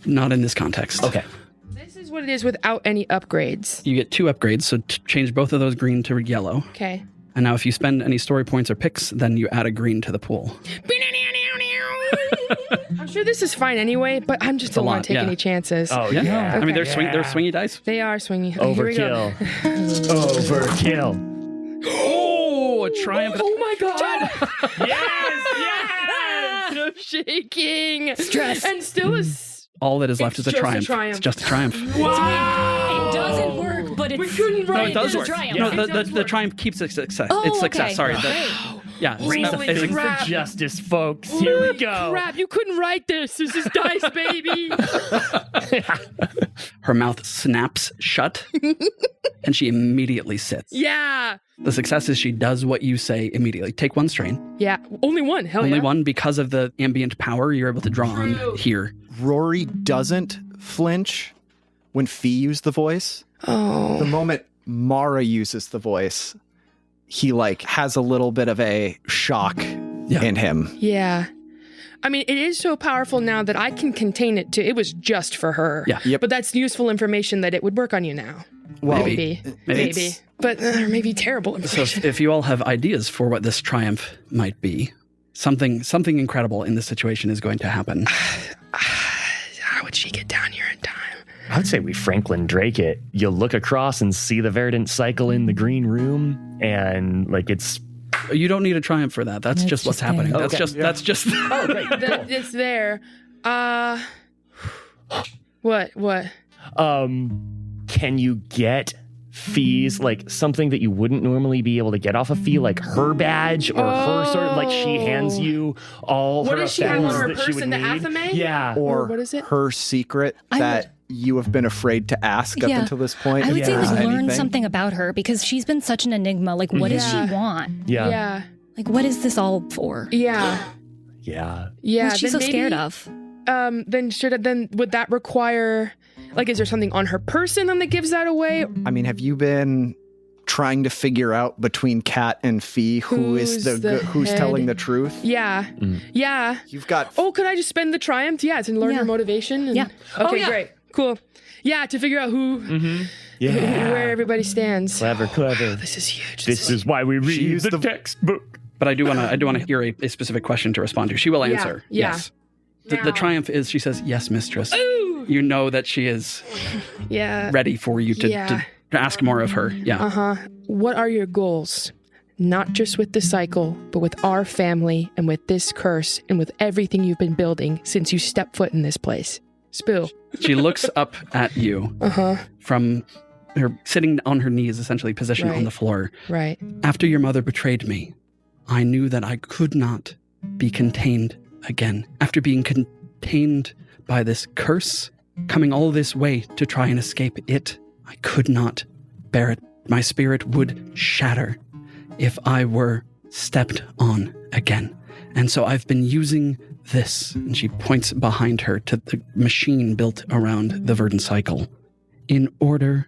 Not in this context. Okay. This is what it is without any upgrades. You get 2 upgrades, so change both of those green to yellow. Okay. And now if you spend any story points or picks, then you add a green to the pool. I'm sure this is fine anyway, but I'm just don't want to take any chances. Oh, Yeah. yeah. I mean, they're swingy dice. They are swingy. Okay, here we go. Overkill. Oh, a triumph. Oh my god. Yes! I'm shaking. Stress. And still is... All that is left is a just a triumph. triumph. It's just a triumph. It doesn't work, but it's... We couldn't No, write it does this. work. triumph. No, It does the work. triumph keeps its success. Oh, It's success. okay. Sorry. Great. Yeah. Holy it's crap. Justice, folks. Here we go. Crap, you couldn't write this. This is dice, baby. Her mouth snaps shut, and she immediately sits. Yeah. The success is she does what you say immediately. Take 1 strain. Yeah. Only one. Hell Only yeah. one, because of the ambient power you're able to draw True. on here. Rory doesn't flinch when Fee used the voice. Oh. The moment Mara uses the voice, he has a little bit of a shock in him. Yeah. I mean, it is so powerful now that I can contain it to, it was just for her. Yeah. Yep. But that's useful information that it would work on you now. Well, Maybe. it's- But maybe terrible So information. if you all have ideas for what this triumph might be, something incredible in this situation is going to happen. How would she get down here in time? I would say we Franklin Drake it. You look across and see the verdant cycle in the green room, and it's... You don't need a triumph for that. That's It's just what's just happening. there. That's just Oh, great. It's there. What? Can you get fees, something that you wouldn't normally be able to get off a fee, like her badge or her sort of, she hands you all What her does she have on effects her that she person, would the need? athame? Yeah. Or what is it? her secret I that you have been afraid to ask up Yeah. until this point. I would if say there's learn anything. something about her, because she's been such an enigma. What does Yeah. she want? Yeah. Yeah. What is this all for? Yeah. Yeah. Yeah. What's she then so scared maybe, of? Then would that require, is there something on her person then that gives that away? I mean, have you been trying to figure out between Kat and Fee who's the telling head? the truth? Yeah. Yeah. You've got Oh, could I just spend the triumph? Yeah, to learn Yeah. her motivation. And, Yeah. Okay, great. Cool. Yeah, to figure out where everybody stands. Clever. This is huge. This is why we read used the the- textbook. But I do want to hear a specific question to respond to. She will answer. Yeah. Yes. The triumph is, she says, yes, mistress. Ooh. You know that she is Yeah. ready for you to to ask more of her. Yeah. What are your goals? Not just with the cycle, but with our family and with this curse and with everything you've been building since you stepped foot in this place. Spill. She looks up at you from her sitting on her knees, essentially positioned on the floor. Right. After your mother betrayed me, I knew that I could not be contained again. After being contained by this curse, coming all this way to try and escape it, I could not bear it. My spirit would shatter if I were stepped on again. And so I've been using this, and she points behind her to the machine built around the Verdant cycle, in order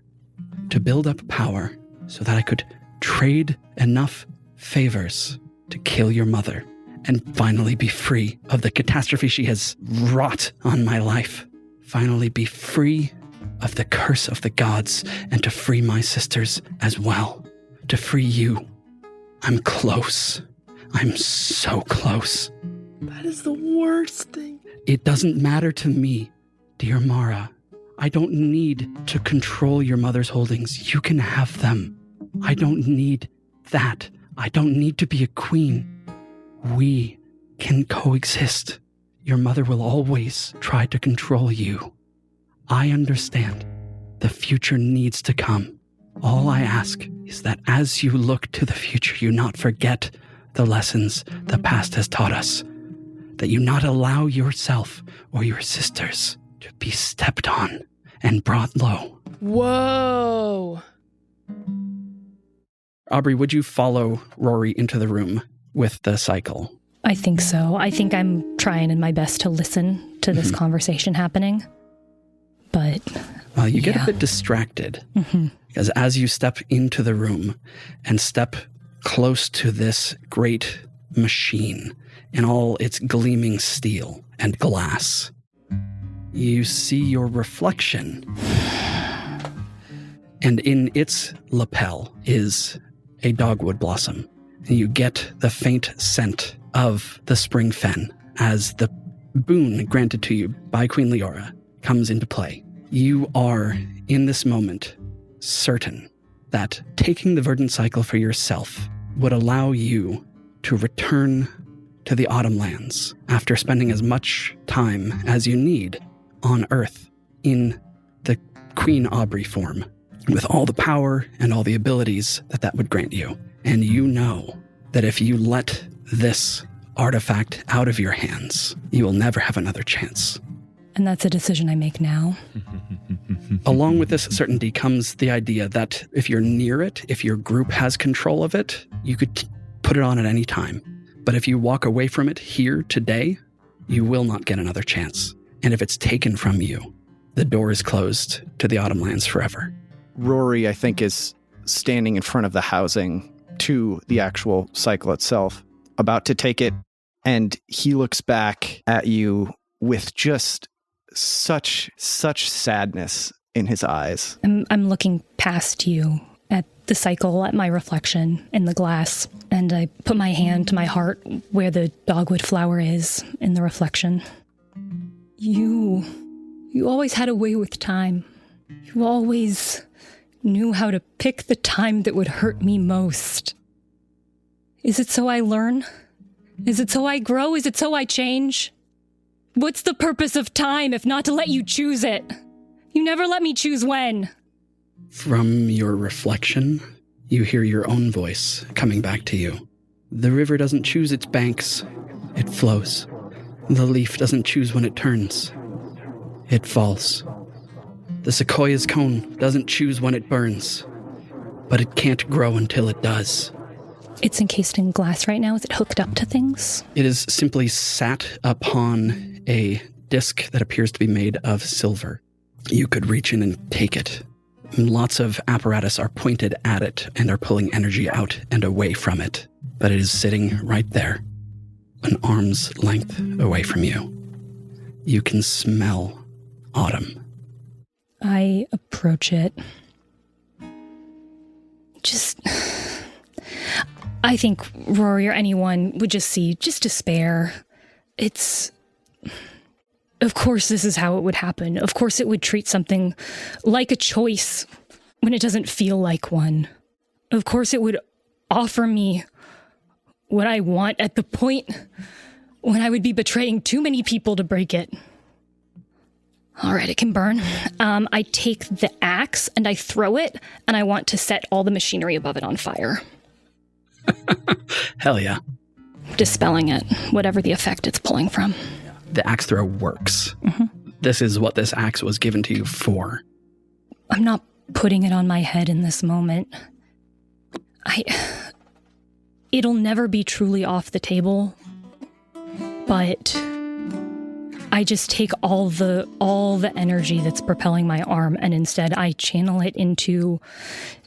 to build up power so that I could trade enough favors to kill your mother and finally be free of the catastrophe she has wrought on my life. Finally be free of the curse of the gods and to free my sisters as well. To free you. I'm close. I'm so close. That is the worst thing. It doesn't matter to me, dear Mara. I don't need to control your mother's holdings. You can have them. I don't need that. I don't need to be a queen. We can coexist. Your mother will always try to control you. I understand. The future needs to come. All I ask is that as you look to the future, you not forget the lessons the past has taught us. That you not allow yourself or your sisters to be stepped on and brought low. Whoa. Aubrey, would you follow Rory into the room with the cycle? I think so. I think I'm trying in my best to listen to this conversation happening. But well, you get a bit distracted because as you step into the room and step close to this great machine in all its gleaming steel and glass, you see your reflection. And in its lapel is a dogwood blossom. And you get the faint scent of the spring fen as the boon granted to you by Queen Leora comes into play. You are, in this moment, certain that taking the Verdant cycle for yourself would allow you to return to the Autumn Lands after spending as much time as you need on Earth in the Queen Aubrey form, with all the power and all the abilities that would grant you. And you know that if you let this artifact out of your hands, you will never have another chance. And that's a decision I make now. Along with this certainty comes the idea that if you're near it, if your group has control of it, you could put it on at any time. But if you walk away from it here today, you will not get another chance. And if it's taken from you, the door is closed to the Autumn Lands forever. Rory, I think, is standing in front of the housing to the actual cycle itself, about to take it, and he looks back at you with just such sadness in his eyes. I'm looking past you at the cycle, at my reflection in the glass, and I put my hand to my heart where the dogwood flower is in the reflection. You always had a way with time. You always knew how to pick the time that would hurt me most. Is it so I learn? Is it so I grow? Is it so I change? What's the purpose of time if not to let you choose it? You never let me choose when. From your reflection, you hear your own voice coming back to you. The river doesn't choose its banks, it flows. The leaf doesn't choose when it turns, it falls. The sequoia's cone doesn't choose when it burns, but it can't grow until it does. It's encased in glass right now. Is it hooked up to things? It is simply sat upon a disc that appears to be made of silver. You could reach in and take it. Lots of apparatus are pointed at it and are pulling energy out and away from it. But it is sitting right there, an arm's length away from you. You can smell autumn. I approach it. I think Rory or anyone would just see just despair. Of course this is how it would happen. Of course it would treat something like a choice when it doesn't feel like one. Of course, it would offer me what I want at the point when I would be betraying too many people to break it. All right, it can burn. I take the axe and I throw it, and I want to set all the machinery above it on fire. Hell yeah. Dispelling it, whatever the effect it's pulling from. The axe throw works. Mm-hmm. This is what this axe was given to you for. I'm not putting it on my head in this moment. It'll never be truly off the table, but I just take all the energy that's propelling my arm, and instead I channel it into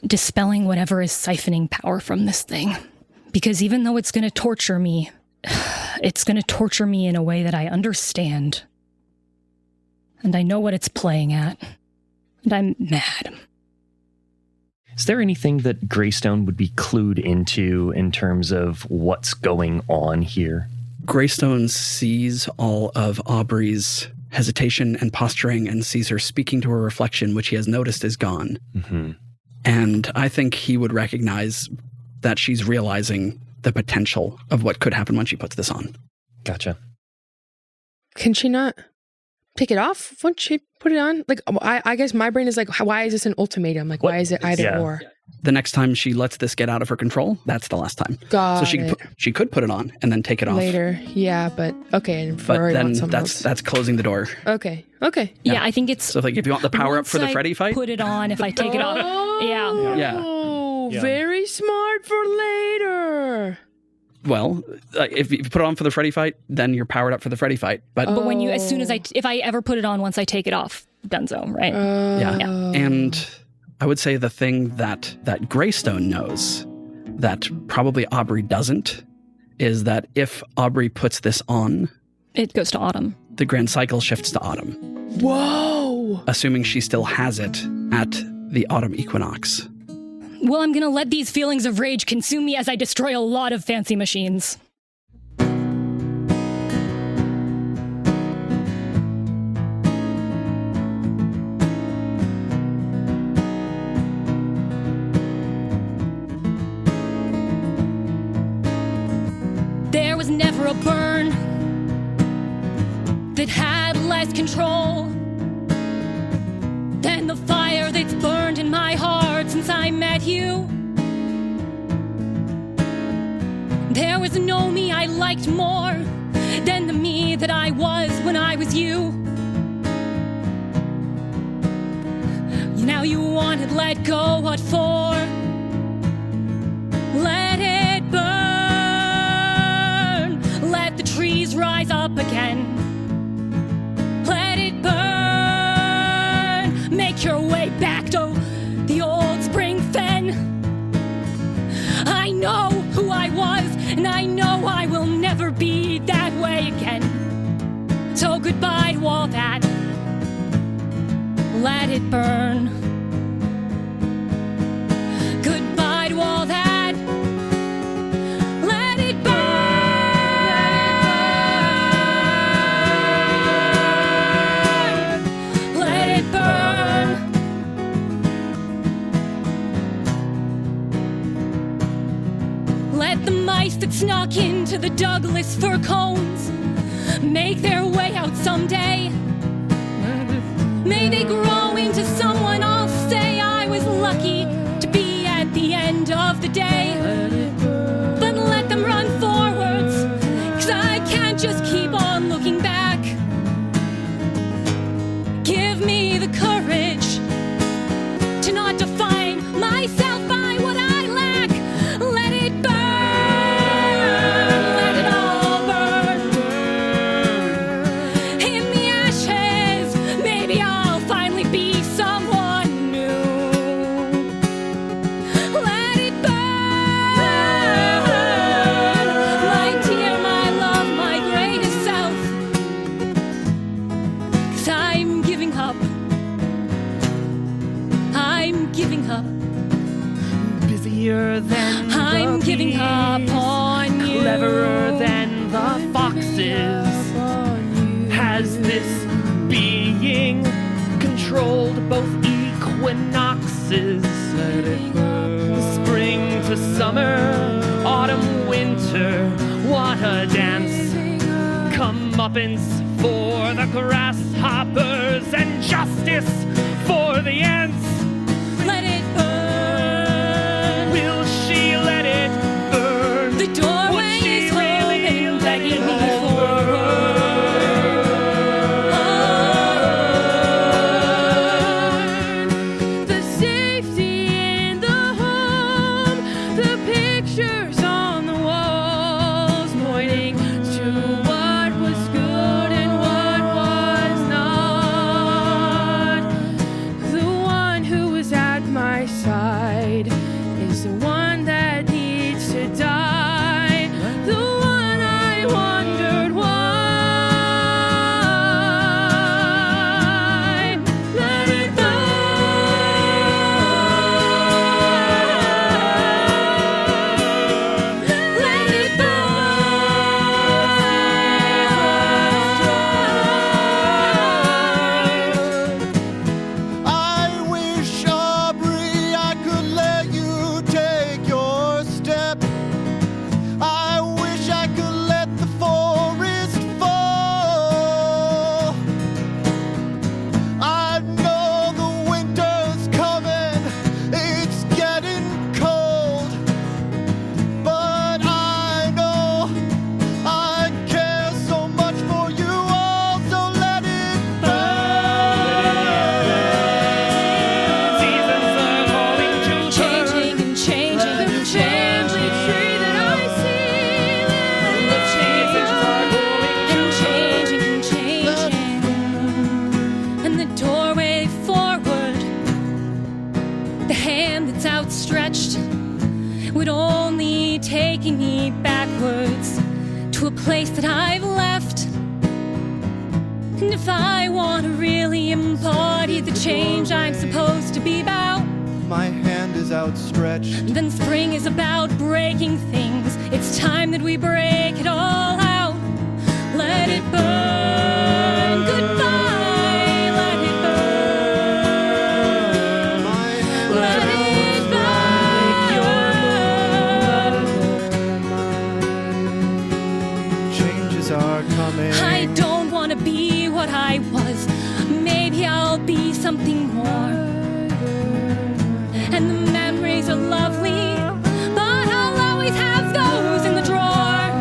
dispelling whatever is siphoning power from this thing. Because even though it's going to torture me, it's going to torture me in a way that I understand. And I know what it's playing at. And I'm mad. Is there anything that Greystone would be clued into in terms of what's going on here? Greystone sees all of Aubrey's hesitation and posturing and sees her speaking to her reflection, which he has noticed is gone. Mm-hmm. And I think he would recognize that she's realizing the potential of what could happen when she puts this on. Gotcha. Can she not take it off once she put it on? Like, I guess my brain is like, why is this an ultimatum? Like, why is it either or? The next time she lets this get out of her control, that's the last time. Got so she could put it on and then take it off later. Yeah, but okay. And but then that's closing the door. Okay. Yeah, I think it's so like if you want the power up for the Freddy fight, put it on. If I take it off, yeah. Very smart for later. Well, if you put it on for the Freddy fight, then you're powered up for the Freddy fight. But when you, as soon as if I ever put it on, once I take it off, donezo, right? Yeah. And I would say the thing that Greystone knows that probably Aubrey doesn't is that if Aubrey puts this on, it goes to autumn. The grand cycle shifts to autumn. Whoa! Assuming she still has it at the autumn equinox. Well, I'm going to let these feelings of rage consume me as I destroy a lot of fancy machines. There was never a burn that had less control than the fire that's burned in my heart since I met you. There was no me I liked more than the me that I was when I was you. Now you want it let go, what for? Let it burn. Let the trees rise up again. Let it burn. Make your way back to the old spring fen. I know who I was, and I know I will never be that way again. So goodbye to all that. Let it burn. Goodbye to all that. Let it burn. Let it burn. Let the mice that snuck into the Douglas fir cones make their way out someday. May they grow into someone I'll say I was lucky to be at the end of the day. But let them run forwards, 'cause I can't just keep on looking back. Give me the courage to not define myself by what I lack. Let it burn. Let it all burn. In the ashes, maybe I'll finally be someone new. Let it burn. My dear, my love, my greatest self. 'Cause I'm giving up. I'm giving up. Busier than I'm the giving up bees, on you. cleverer than the foxes. Has this being controlled both equinoxes? the summer, autumn, winter, what a dance. Comeuppance for the grasshoppers and justice for the ants. Let it burn. Will she let it burn? The doorway is open, begging me forward. The safety in the home, the pictures on the walls, pointing to what was good and what was not. The one who was at my side is the one that needs to die. The one I wondered why. Let it burn. Let it burn. I wish, Aubrey, I could let you take your step. I wish I could let the forest fall. I know the winter's coming, it's getting cold. But I know I care so much for you all, so let it burn. Seasons are calling to Changing and changing and changing. Tree that I see, The changes are going and changing and changing. And the doorway forward, the hand that's outstretched, would only taking me backwards to a place that I've left. And if I want to really embody the change I'm supposed to be about, My hand is outstretched. then spring is about breaking things. It's time that we break it all out. Let it burn. Goodbye. Let it burn. My hand Let it burn. changes are coming. I don't want to be what I was. Maybe I'll be something more. And the memories are lovely, but I'll always have those in the drawer.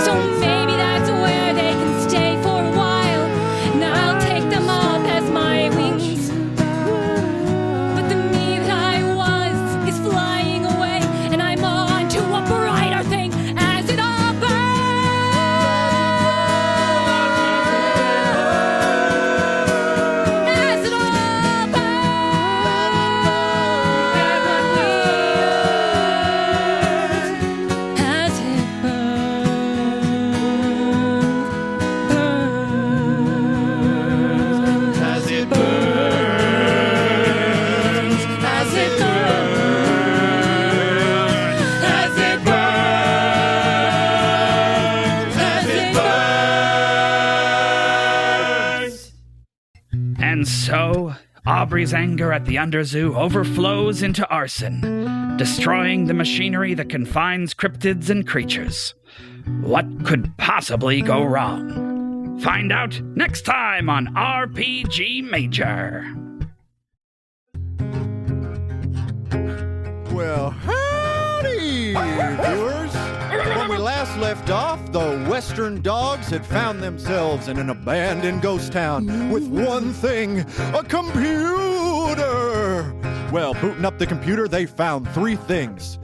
So maybe that's where they can stay for a while, and I'll take them up as my wings. But the me that I was is flying away, and I'm on to a brighter thing as it all burns. As it all burns. As it burns. As it burns. As it burns. As it burns. As it burns. And so, Aubrey's anger at the Underzoo overflows into arson, destroying the machinery that confines cryptids and creatures. What could possibly go wrong? Find out next time on RPG Major. Well, howdy, viewers. When we last left off, the Western dogs had found themselves in an abandoned ghost town with one thing, a computer. Well, booting up the computer, they found three things.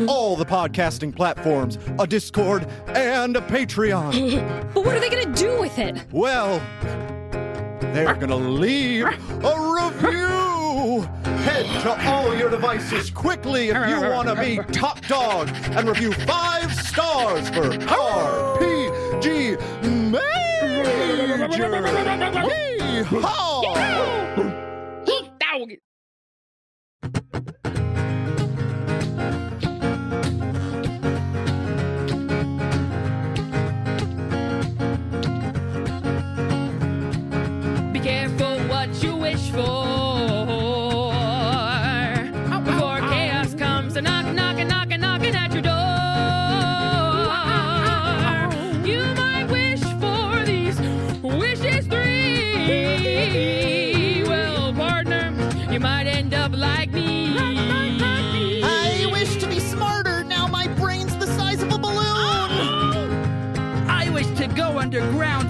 All the podcasting platforms, a Discord, and a Patreon. But what are they gonna do with it? Well, they're gonna leave a review. Head to all your devices quickly if you want to be top dog and review 5 stars for RPG Major. Yeehaw! Be careful what you wish for. Before chaos comes a knock knock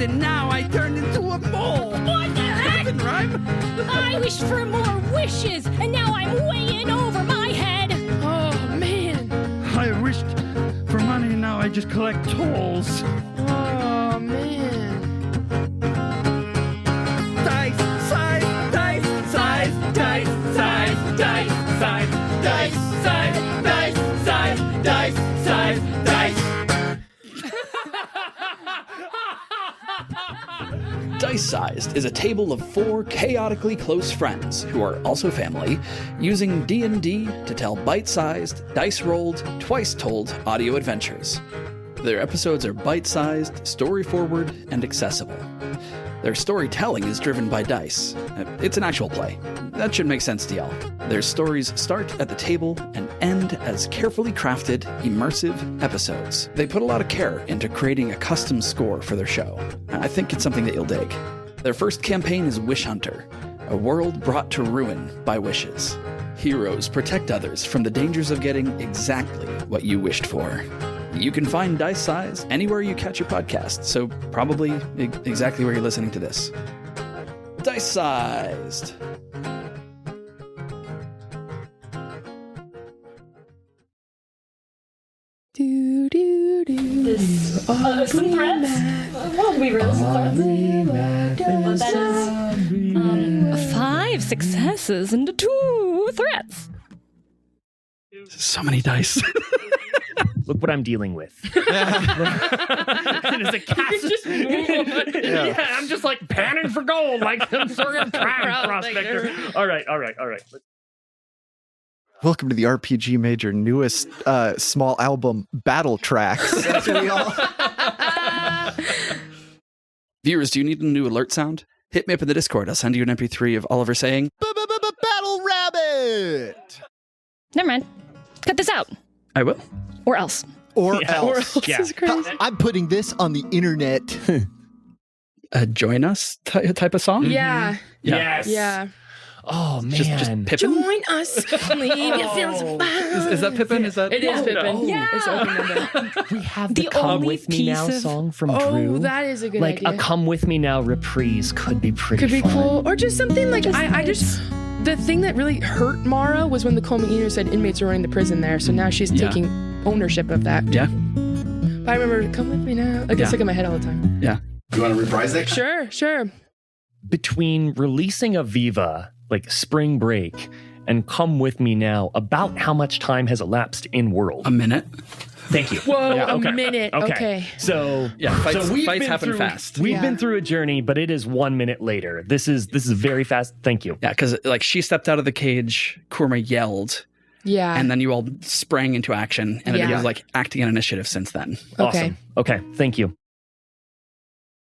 food and now I turned into a mole. What the heck? Didn't rhyme. I wished for more wishes, and now I'm way in over my head. Oh, man. I wished for money and now I just collect tolls. Oh, man. Dice, size, dice, size, dice, size, dice, size, dice, size, dice, size, dice, size, dice. Dice-sized is a table of 4 chaotically close friends who are also family, using D&D to tell bite-sized, dice-rolled, twice-told audio adventures. Their episodes are bite-sized, story-forward, and accessible. Their storytelling is driven by dice. It's an actual play. That should make sense to y'all. Their stories start at the table and end as carefully crafted, immersive episodes. They put a lot of care into creating a custom score for their show. I think it's something that you'll dig. Their first campaign is Wish Hunter, a world brought to ruin by wishes. Heroes protect others from the dangers of getting exactly what you wished for. You can find Dice Size anywhere you catch your podcast, so probably exactly where you're listening to this. Dice Sized. Do, do, do. Some threats. Well, we realized 5 successes and 2 threats. So many dice. Look what I'm dealing with. It is a cast. Yeah, I'm just like panning for gold, like some sort of crime prospector. All right. Welcome to the RPG Major newest small album, Battle Tracks. That's what we all... Viewers, do you need a new alert sound? Hit me up in the Discord. I'll send you an MP3 of Oliver saying, Battle Rabbit! Never mind. Cut this out. I will. Or else. Or Yeah. else. Yeah. Is crazy. I'm putting this on the internet. Join us type of song? Yeah. Yes. Yeah. Oh, man. Just Pippin? Join us. Leave your feels fine. Is that Pippin? Is that? It is Pippin. no. Yeah. It's open number. We have The the Come only With Me Now piece of- song from Oh, Drew. that is a good like idea. a Come With Me Now reprise could be pretty Could be fun. cool. Or just something like, Just I just, the thing that really hurt Mara was when the Coleman Eater said inmates are running the prison there. So now she's Yeah. taking ownership of that. Yeah. But I remember, come with me now. Like, it's Yeah. stuck in my head all the time. Yeah. You want to reprise that? Sure. Between releasing Aviva, like Spring Break, and Come With Me Now, about how much time has elapsed in world? A minute. Thank you. Whoa, Yeah, okay. a minute. Okay. So Yeah, fights we've fights been happen through- fast. We've Yeah. been through a journey, but it is 1 minute later. This is very fast. Thank you. Yeah, because like she stepped out of the cage, Kurma yelled, Yeah. and then you all sprang into action, and it Yeah. was like acting on initiative since then. Okay. Awesome. Okay. Thank you.